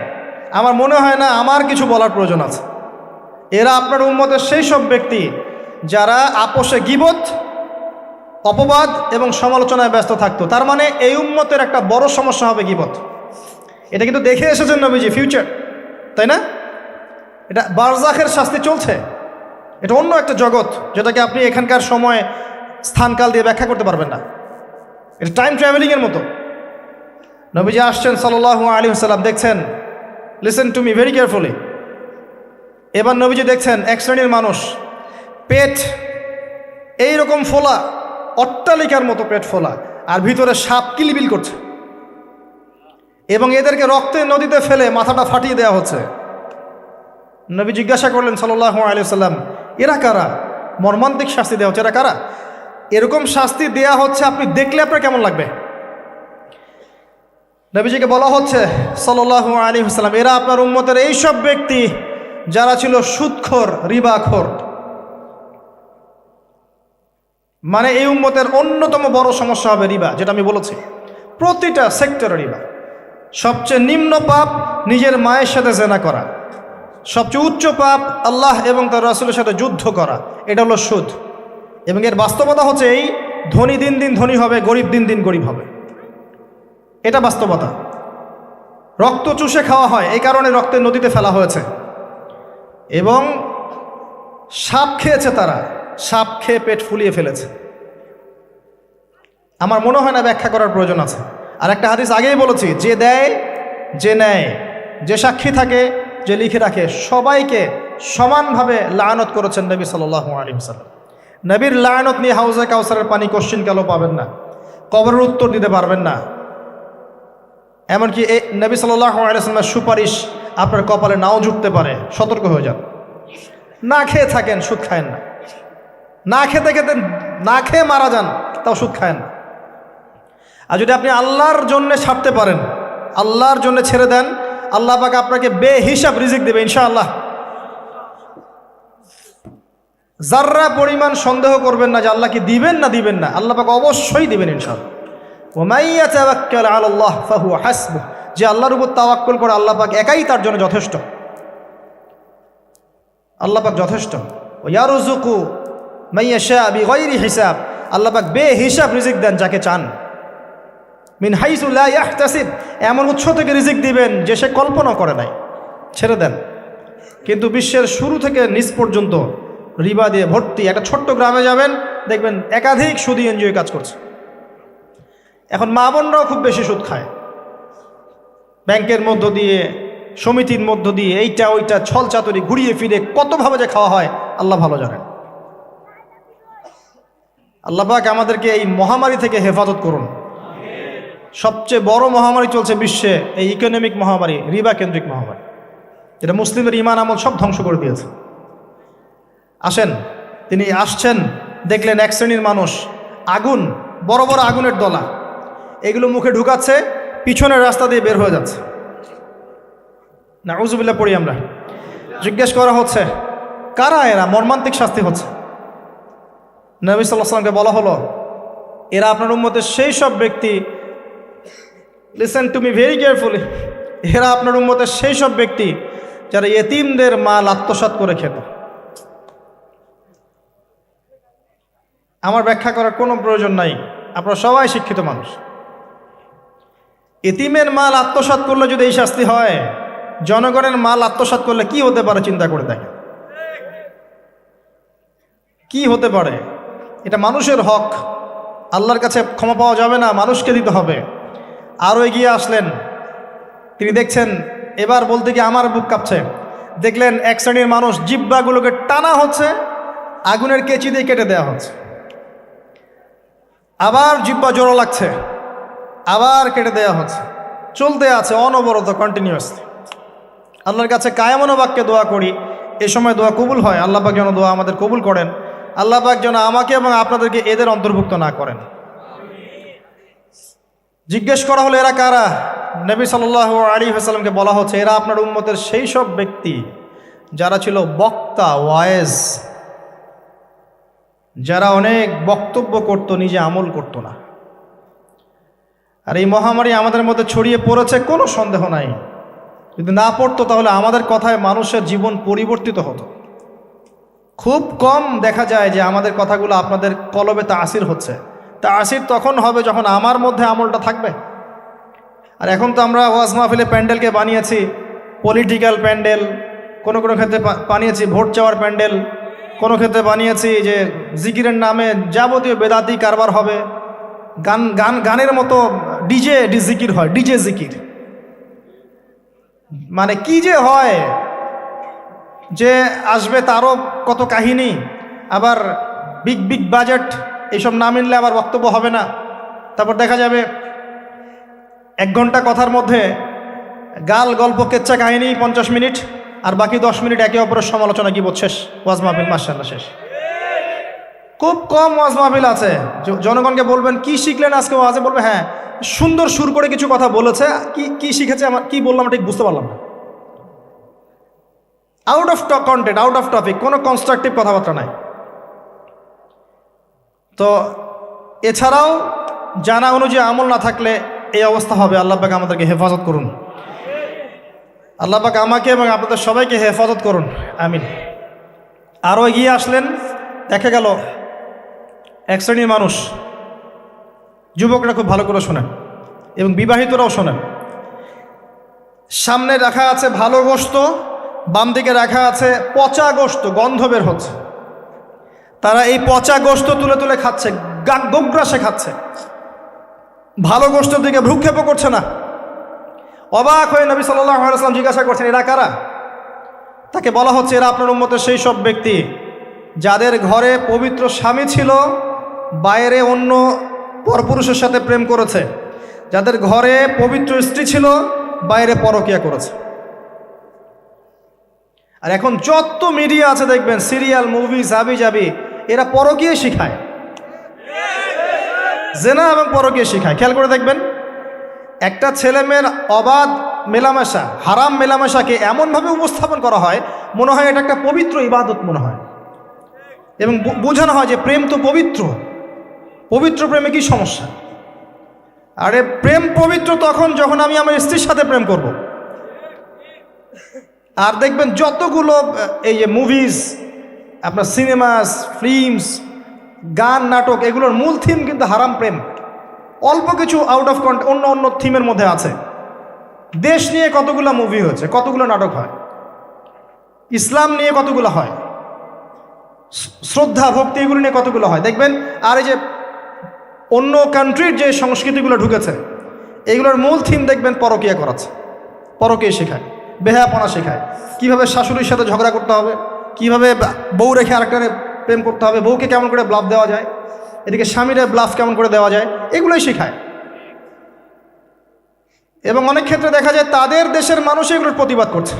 আমার মনে হয় না আমার কিছু বলার প্রয়োজন আছে। এরা আপনার উম্মতের সেই সব ব্যক্তি যারা আপোষে গীবত, অপবাদ এবং সমালোচনায় ব্যস্ত থাকতো। তার মানে এই উম্মতের একটা বড় সমস্যা হবে গীবত। এটা কিন্তু দেখে এসেছেন নবীজি, ফিউচার, তাই না? এটা বারজাখের শাস্তি চলছে, এটা অন্য একটা জগৎ যেটাকে আপনি এখানকার সময় স্থানকাল দিয়ে ব্যাখ্যা করতে পারবেন না। এটা টাইম ট্রাভেলিংয়ের মতো। নবীজি আসছেন সাল্লাল্লাহু আলাইহি ওয়াসাল্লাম, দেখছেন, listen to me very carefully. এবার নবীজি দেখছেন এক শ্রেণীর মানুষ, পেট এইরকম ফোলা, অট্টালিকার মতো পেট ফোলা, আর ভিতরে সাপ কিলবিল করছে, এবং এদেরকে রক্তের নদীতে ফেলে মাথাটা ফাটিয়ে দেওয়া হচ্ছে। নবী জিজ্ঞাসা করলেন সাল্লাল্লাহু আলাইহি ওয়াসাল্লাম, এরা কারা? মর্মান্তিক শাস্তি দেওয়া হচ্ছে, এরা কারা? এরকম শাস্তি দেয়া হচ্ছে, আপনি দেখলে আপনার কেমন লাগবে? নবীজিকে বলা হচ্ছে সাল্লাল্লাহু আলাইহি ওয়াসাল্লাম, এরা আপনার উম্মতের এই সব ব্যক্তি যারা ছিল সুদখোর, রিবাখোর। মানে এই উম্মতের অন্যতম বড় সমস্যা হবে রিবা, যেটা আমি বলেছি, প্রতিটা সেক্টরে রিবা। সবচেয়ে নিম্ন পাপ নিজের মায়ের সাথে জেনা করা, সবচেয়ে উচ্চ পাপ আল্লাহ এবং তার রাসূলের সাথে যুদ্ধ করা, এটা হলো সুদ। এবং এর বাস্তবতা হচ্ছে এই, ধনী দিন দিন ধনী হবে, গরিব দিন দিন গরিব হবে, এটা বাস্তবতা। রক্ত চুষে খাওয়া হয়, এই কারণে রক্তের নদীতে ফেলা হয়েছে। এবং সাপ খেয়েছে তারা, সাপ খেয়ে পেট ফুলিয়ে ফেলেছে। আমার মনে হয় না ব্যাখ্যা করার প্রয়োজন আছে। আর একটা হাদিস আগেই বলেছি, যে দেয়, যে নেয়, যে সাক্ষী থাকে, যে লিখে রাখে, সবাইকে সমানভাবে লানত করেছেন নবী সাল্লাল্লাহু আলাইহি ওয়াসাল্লাম। নবীর লানত নিয়ে হাউজে কাউসারের পানি কোশ্চিন কালো পাবেন না, কবরের উত্তর দিতে পারবেন না। এমনকি এই নবী সাল্লাল্লাহু আলাইহি ওয়াসাল্লামের সুপারিশ আপনার কপালে নাও জুটতে পারে, সতর্ক হয়ে যান। না খেয়ে থাকেন, সুদ খায়েন না। না খেতে খেতে না খেয়ে মারা যান, তাও সুদ খায়েন না। আর যদি আপনি আল্লাহর জন্য ছাড়তে পারেন, আল্লাহর জন্য ছেড়ে দেন, আল্লাহ পাক আপনাকে বেহিসাব রিজিক দেবে ইনশাআল্লাহ। যাররা পরিমাণ সন্দেহ করবেন না যে আল্লাহ কি দিবেন না দিবেন না, আল্লাহ পাক অবশ্যই দিবেন ইনশাআল্লাহ। ওয়া মান ইয়াতাওয়াক্কাল আলাল্লাহ ফাহুয়া হাসবুহ, যে আল্লাহর উপর তাওয়াক্কুল করে আল্লাহ পাক একাই তার জন্য যথেষ্ট। আল্লাহ পাক যথেষ্ট। ওয়া ইয়ারযুকু মান ইয়াশা বিগাইরি হিসাব, আল্লাহ পাক বেহিসাব রিজিক দেন যাকে চান। মিন হাইসু লা ইয়াহতাসিব, এমন উৎস থেকে রিজিক দিবেন যে সে কল্পনা করে নাই। ছেড়ে দেন। কিন্তু বিশ্বের শুরু থেকে নিচ পর্যন্ত রিবা দিয়ে ভর্তি। একটা ছোট্ট গ্রামে যাবেন, দেখবেন একাধিক সুদী এনজিও কাজ করছে। এখন মা বোনরাও খুব বেশি সুদ খায়, ব্যাংকের মধ্য দিয়ে, সমিতির মধ্য দিয়ে, এইটা ওইটা ছল চাতুরি ঘুরিয়ে ফিরে কতভাবে যে খাওয়া হয় আল্লাহ ভালো জানেন। আল্লাহ পাক আমাদেরকে এই মহামারী থেকে হেফাজত করুন। সবচেয়ে বড় মহামারী চলছে বিশ্বে, এই ইকোনমিক মহামারী, রিবা কেন্দ্রিক মহামারী, যেটা মুসলিমের ইমান আমল সব ধ্বংস করে দিয়েছে। আসেন, তিনি আসছেন, দেখলেন এক শ্রেণীর মানুষ আগুন, বড় বড় আগুনের দলা, এগুলো মুখে ঢুকাচ্ছে, পিছনের রাস্তা দিয়ে বের হয়ে যাচ্ছে। নাউযুবিল্লাহ পড়ি আমরা। জিজ্ঞেস করা হচ্ছে কারা এরা, মর্মান্তিক শাস্তি হচ্ছে। নবী সাল্লাল্লাহু আলাইহি ওয়াসাল্লামকে বলা হলো, এরা আপনার উম্মতের সেই সব ব্যক্তি, listen to me very carefully, এরা আপনার উম্মতের সেই সব ব্যক্তি যারা ইয়েতিমদের মাল আত্মসাৎ করে খেত। আমার ব্যাখ্যা করার কোনো প্রয়োজন নাই, আপনারা সবাই শিক্ষিত মানুষ। এতিমের মাল আত্মসাৎ করলে যদি এই শাস্তি হয়, জনগণের মাল আত্মসাৎ করলে কি হতে পারে চিন্তা করে দেখেন। কি হতে পারে? এটা মানুষের হক, আল্লাহর কাছে ক্ষমা পাওয়া যাবে না, মানুষকে দিতে হবে। আরও এগিয়ে আসলেন, তিনি দেখছেন, এবার বলতে গিয়ে আমার বুক কাঁপছে। দেখলেন এক শ্রেণীর মানুষ জিহ্বাগুলোকে টানা হচ্ছে, আগুনের কেচি দিয়ে কেটে দেওয়া হচ্ছে, আবার জিহ্বা জোড়ো লাগছে, আবার কেটে দেওয়া হচ্ছে, চলতে আছে অনবরত, কন্টিনিউয়াসলি। আল্লাহর কাছে কায়ামন বাক্যে দোয়া করি, এ সময় দোয়া কবুল হয়। আল্লাহ পাক যেন দোয়া আমাদের কবুল করেন, আল্লাহ পাক যেন আমাকে এবং আপনাদেরকে এদের অন্তর্ভুক্ত না করেন। জিজ্ঞেস করা হলো এরা কারা? নবী সাল্লাল্লাহু আলাইহি ওয়াসাল্লামকে বলা হচ্ছে, এরা আপনার উম্মতের সেই সব ব্যক্তি যারা ছিল বক্তা, ওয়ায়েজ, যারা অনেক বক্তব্য করত, নিজে আমল করত না। আর এই মহামারী আমাদের মধ্যে ছড়িয়ে পড়েছে, কোনো সন্দেহ নাই। যদি না পড়তো তাহলে আমাদের কথায় মানুষের জীবন পরিবর্তিত হতো। খুব কম দেখা যায় যে আমাদের কথাগুলো আপনাদের কলবে তাসির হচ্ছে। তাসির তখন হবে যখন আমার মধ্যে আমলটা থাকবে। আর এখন তো আমরা ওয়াজ মাহফিলে প্যান্ডেলকে বানিয়েছি পলিটিক্যাল প্যান্ডেল, কোনো কোনো ক্ষেত্রে বানিয়েছি ভোট চাওয়ার প্যান্ডেল, কোনো ক্ষেত্রে বানিয়েছি যে জিকিরের নামে যাবতীয় বেদাতি কারবার হবে, গানের মতো ডিজে জিকির হয়, ডিজে জিকির। মানে কি যে হয়, যে আসবে তারও কত কাহিনী, আবার বিগ বিগ বাজেট, এইসব না মিললে আবার বক্তব্য হবে না। তারপর দেখা যাবে 1 ঘন্টা কথার মধ্যে গাল গল্প কেচ্চা কাহিনী 50 মিনিট, আর বাকি 10 মিনিট একে অপরের সমালোচনা, কি শেষ, ওয়াজ মাহফিল মাশাআল্লাহ শেষ। খুব কম ওয়াজ মাহফিল আছে জনগণকে বলবেন কি শিখলেন আজকে ওয়াজে, বলবে হ্যাঁ সুন্দর সুর করে কিছু কথা বলেছে, কি শিখেছে, আমার কি বললাম ঠিক বুঝতে পারলাম না। Out of content, out of topic, কোনো কনস্ট্রাকটিভ কথাবার্তা নাই। তো এছাড়াও জানা অনুযায়ী আমল না থাকলে এই অবস্থা হবে। আল্লাহ পাক আমাদেরকে হেফাজত করুন, আল্লাহ পাক আমাকে এবং আপনাদের সবাইকে হেফাজত করুন, আমিন। আরও এগিয়ে আসলেন, দেখা গেল এক শ্রেণীর মানুষ, যুবকরা খুব ভালো করে শোনেন এবং বিবাহিতরাও শোনেন, সামনে রাখা আছে ভালো গোশত, বাম দিকে রাখা আছে পচা গোশত, গন্ধ বের হচ্ছে। তারা এই পচা গোশত তুলে তুলে খাচ্ছে, গোগ্রাসে খাচ্ছে, ভালো গোশতের দিকে ভ্রুক্ষেপও করছে না। অবাক হয়ে নবী সাল্লাল্লাহু আলাইহি ওয়াসাল্লাম জিজ্ঞাসা করছেন, এরা কারা? তাকে বলা হচ্ছে, এরা আপনার উম্মতের সেই সব ব্যক্তি যাদের ঘরে পবিত্র স্বামী ছিল, বাইরে অন্য পরপুরুষের সাথে প্রেম করেছে, যাদের ঘরে পবিত্র স্ত্রী ছিল, বাইরে পরকিয়া করেছে। আর এখন যত মিডিয়া আছে দেখবেন, সিরিয়াল, মুভি, জাবি জাবি, এরা পরকিয়া শিখায়, জেনা এবং পরকিয়া শিখায়। খেয়াল করে দেখবেন, একটা ছেলে মেয়ের অবাধ মেলামেশা, হারাম মেলামেশাকে এমনভাবে উপস্থাপন করা হয়, মনে হয় এটা একটা পবিত্র ইবাদত মনে হয়, এবং বোঝানো হয় যে প্রেম তো পবিত্র, পবিত্র প্রেমে কি সমস্যা? আরে প্রেম পবিত্র তখন যখন আমি আমার স্ত্রীর সাথে প্রেম করব। আর দেখবেন যতগুলো এই যে মুভিজ, আপনার সিনেমাস, ফিল্মস, গান, নাটক, এগুলোর মূল থিম কিন্তু হারাম প্রেম। অল্প কিছু আউট অফ কন্টেন্ট অন্য অন্য থিমের মধ্যে আছে। দেশ নিয়ে কতগুলো মুভি হয়েছে, কতগুলো নাটক হয়, ইসলাম নিয়ে কতগুলো হয়, শ্রদ্ধা ভক্তি এগুলো নিয়ে কতগুলো হয় দেখবেন। আর এই যে অন্য কান্ট্রির যে সংস্কৃতিগুলো ঢুকেছে, এইগুলোর মূল থিম দেখবেন পরকীয়া করাচ্ছে, পরকীয়া শেখায়, বেহায়াপনা শেখায়, কীভাবে শাশুড়ির সাথে ঝগড়া করতে হবে, কীভাবে বউ রেখে আরেকটারে প্রেম করতে হবে, বউকে কেমন করে ব্লাফ দেওয়া যায়, এদিকে স্বামীরা ব্লাফ কেমন করে দেওয়া যায়, এগুলোই শেখায়। এবং অনেক ক্ষেত্রে দেখা যায় তাদের দেশের মানুষ এগুলোর প্রতিবাদ করছে,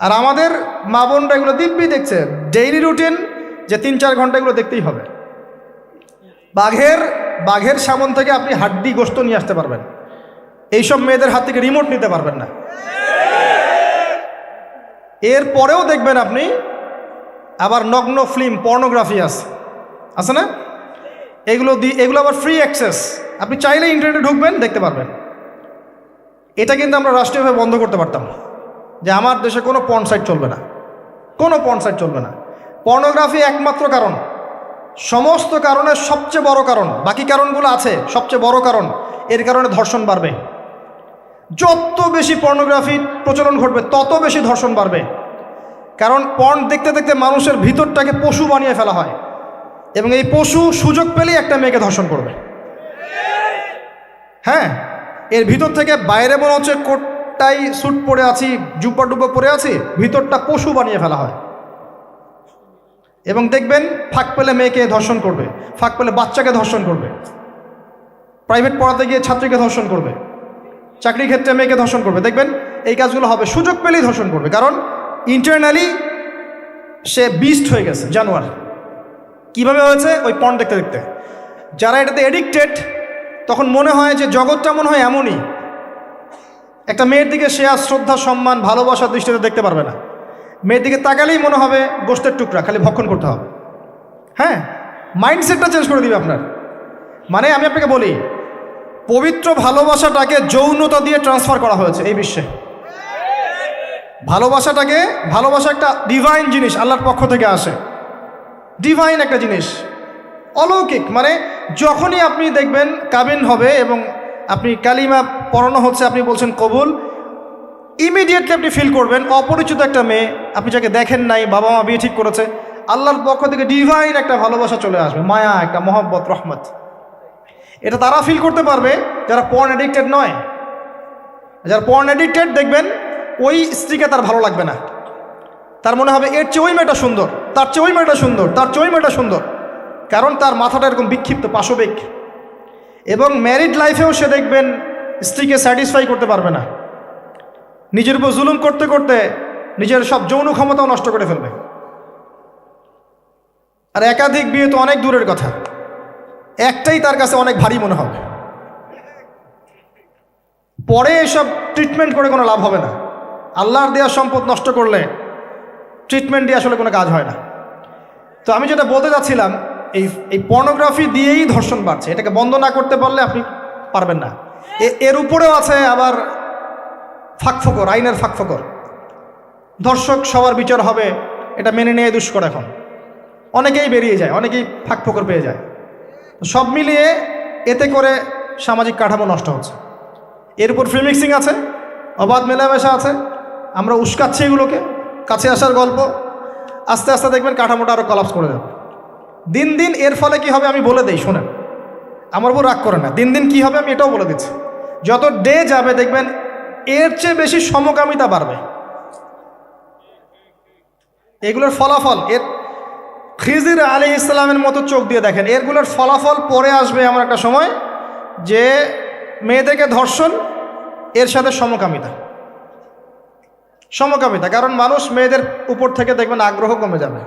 আর আমাদের মা বোনরা এগুলো দিব্যি দেখছে, ডেইলি রুটিন, যে 3-4 ঘন্টা এগুলো দেখতেই হবে। বাঘের সামন থেকে আপনি হাড্ডি গোশত নিয়ে আসতে পারবেন, এইসব মেয়েদের হাত থেকে রিমোট নিতে পারবেন না। এর পরেও দেখবেন আপনি আবার নগ্ন ফিল্ম, পর্নোগ্রাফি আছে না, এগুলো আবার ফ্রি অ্যাক্সেস, আপনি চাইলে ইন্টারনেটে ঢুকবেন, দেখতে পারবেন। এটা কিন্তু আমরা রাষ্ট্রীয়ভাবে বন্ধ করতে পারতাম, যে আমার দেশে কোনো পর্ন সাইট চলবে না, কোনো পর্ন সাইট চলবে না। পর্নোগ্রাফি একমাত্র কারণ, সমস্ত কারণের সবচেয়ে বড় কারণ, বাকি কারণগুলো আছে, সবচেয়ে বড় কারণ, এর কারণে ধর্ষণ বাড়বে। যত বেশি পর্নোগ্রাফি প্রচলন ঘটবে তত বেশি ধর্ষণ বাড়বে, কারণ পর্ন দেখতে দেখতে মানুষের ভিতরটাকে পশু বানিয়ে ফেলা হয়, এবং এই পশু সুযোগ পেলেই একটা মেয়েকে ধর্ষণ করবে। হ্যাঁ, এর ভিতর থেকে বাইরে মনে হচ্ছে কোটটাই স্যুট পরে আছি, জুব্বা ডুব্বা পরে আছি, ভিতরটা পশু বানিয়ে ফেলা হয়। এবং দেখবেন ফাঁক পেলে মেয়েকে ধর্ষণ করবে, ফাঁক পেলে বাচ্চাকে ধর্ষণ করবে, প্রাইভেট পড়াতে গিয়ে ছাত্রীকে ধর্ষণ করবে, চাকরির ক্ষেত্রে মেয়েকে ধর্ষণ করবে। দেখবেন এই কাজগুলো হবে, সুযোগ পেলেই ধর্ষণ করবে, কারণ ইন্টারনালি সে বিস্ট হয়ে গেছে, জানোয়ার। কিভাবে হয়েছে? ওই পর্ন দেখতে দেখতে। যারা এটাতে এডিক্টেড, তখন মনে হয় যে জগৎটা মনে হয় এমনই, একটা মেয়ের দিকে সে আর শ্রদ্ধা, সম্মান, ভালোবাসার দৃষ্টিতে দেখতে পারবে না। মেয়ের দিকে তাকালেই মনে হবে গোশতের টুকরা, খালি ভক্ষণ করতে হবে। হ্যাঁ, মাইন্ডসেটটা চেঞ্জ করে দিবে আপনার। মানে আমি আপনাকে বলি, পবিত্র ভালোবাসাটাকে যৌনতা দিয়ে ট্রান্সফার করা হয়েছে এই বিশ্বে। ভালোবাসা একটা ডিভাইন জিনিস, আল্লাহর পক্ষ থেকে আসে, ডিভাইন একটা জিনিস, অলৌকিক। মানে যখনই আপনি দেখবেন কাবিন হবে এবং আপনি কালিমা পড়ানো হচ্ছে, আপনি বলছেন কবুল, ইমিডিয়েটলি আপনি ফিল করবেন অপরিচিত একটা মেয়ে, আপনি যাকে দেখেন নাই, বাবা মা বিয়ে ঠিক করেছে, আল্লাহর পক্ষ থেকে ডিভাইন একটা ভালোবাসা চলে আসবে, মায়া, একটা মহব্বত, রহমত। এটা তারা ফিল করতে পারবে যারা পর্ন অ্যাডিক্টেড নয়। যারা পর্ন অ্যাডিক্টেড, দেখবেন ওই স্ত্রীকে তার ভালো লাগবে না, তার মনে হবে এর চেয়ে ওই মেয়েটা সুন্দর, তার চেয়ে ওই মেয়েটা সুন্দর, তার চেয়ে ওই মেয়েটা সুন্দর, কারণ তার মাথাটা এরকম বিক্ষিপ্ত, পাশবিক। এবং ম্যারিড লাইফেও সে দেখবেন স্ত্রীকে স্যাটিসফাই করতে পারবে না, নিজের উপর জুলুম করতে করতে নিজের সব যৌন ক্ষমতাও নষ্ট করে ফেলবে। আর একাধিক বিয়ে তো অনেক দূরের কথা, একটাই তার কাছে অনেক ভারী মনে হবে। পরে এসব ট্রিটমেন্ট করে কোনো লাভ হবে না। আল্লাহর দেওয়া সম্পদ নষ্ট করলে ট্রিটমেন্ট দিয়ে আসলে কোনো কাজ হয় না। তো আমি যেটা বলতে চাচ্ছিলাম, এই পর্নোগ্রাফি দিয়েই ধর্ষণ বাড়ছে, এটাকে বন্ধ না করতে পারলে আপনি পারবেন না। এর উপরেও আছে আবার ফাঁকফোকর, আইনের ফাঁকফোকর। ধর্ষক সবার বিচার হবে, এটা মেনে নিয়ে দুষ্কর। এখন অনেকেই বেরিয়ে যায়, অনেকেই ফাঁকফোকর পেয়ে যায়। সব মিলিয়ে এতে করে সামাজিক কাঠামো নষ্ট হচ্ছে। এর উপর ফ্রি মিক্সিং আছে, অবাধ মেলামেশা আছে, আমরা উস্কাচ্ছি এগুলোকে, কাছে আসার গল্প। আস্তে আস্তে দেখবেন কাঠামোটা আরও কলাপস করে যাবে দিন দিন। এর ফলে কি হবে আমি বলে দেই, শোনেন, আমার উপর রাগ করে না। দিন দিন কি হবে আমি এটাও বলে দিচ্ছি। যত ডে যাবে দেখবেন এর চেয়ে বেশি সমকামিতা বাড়বে। এগুলোর ফলাফল, এর খিজির আলাইহিস ইসলামের মতো চোখ দিয়ে দেখেন, এরগুলোর ফলাফল পরে আসবে এমন একটা সময় যে মেয়েদেরকে ধর্ষণ, এর সাথে সমকামিতা। কারণ মানুষ মেয়েদের উপর থেকে দেখবেন আগ্রহ কমে যাবে।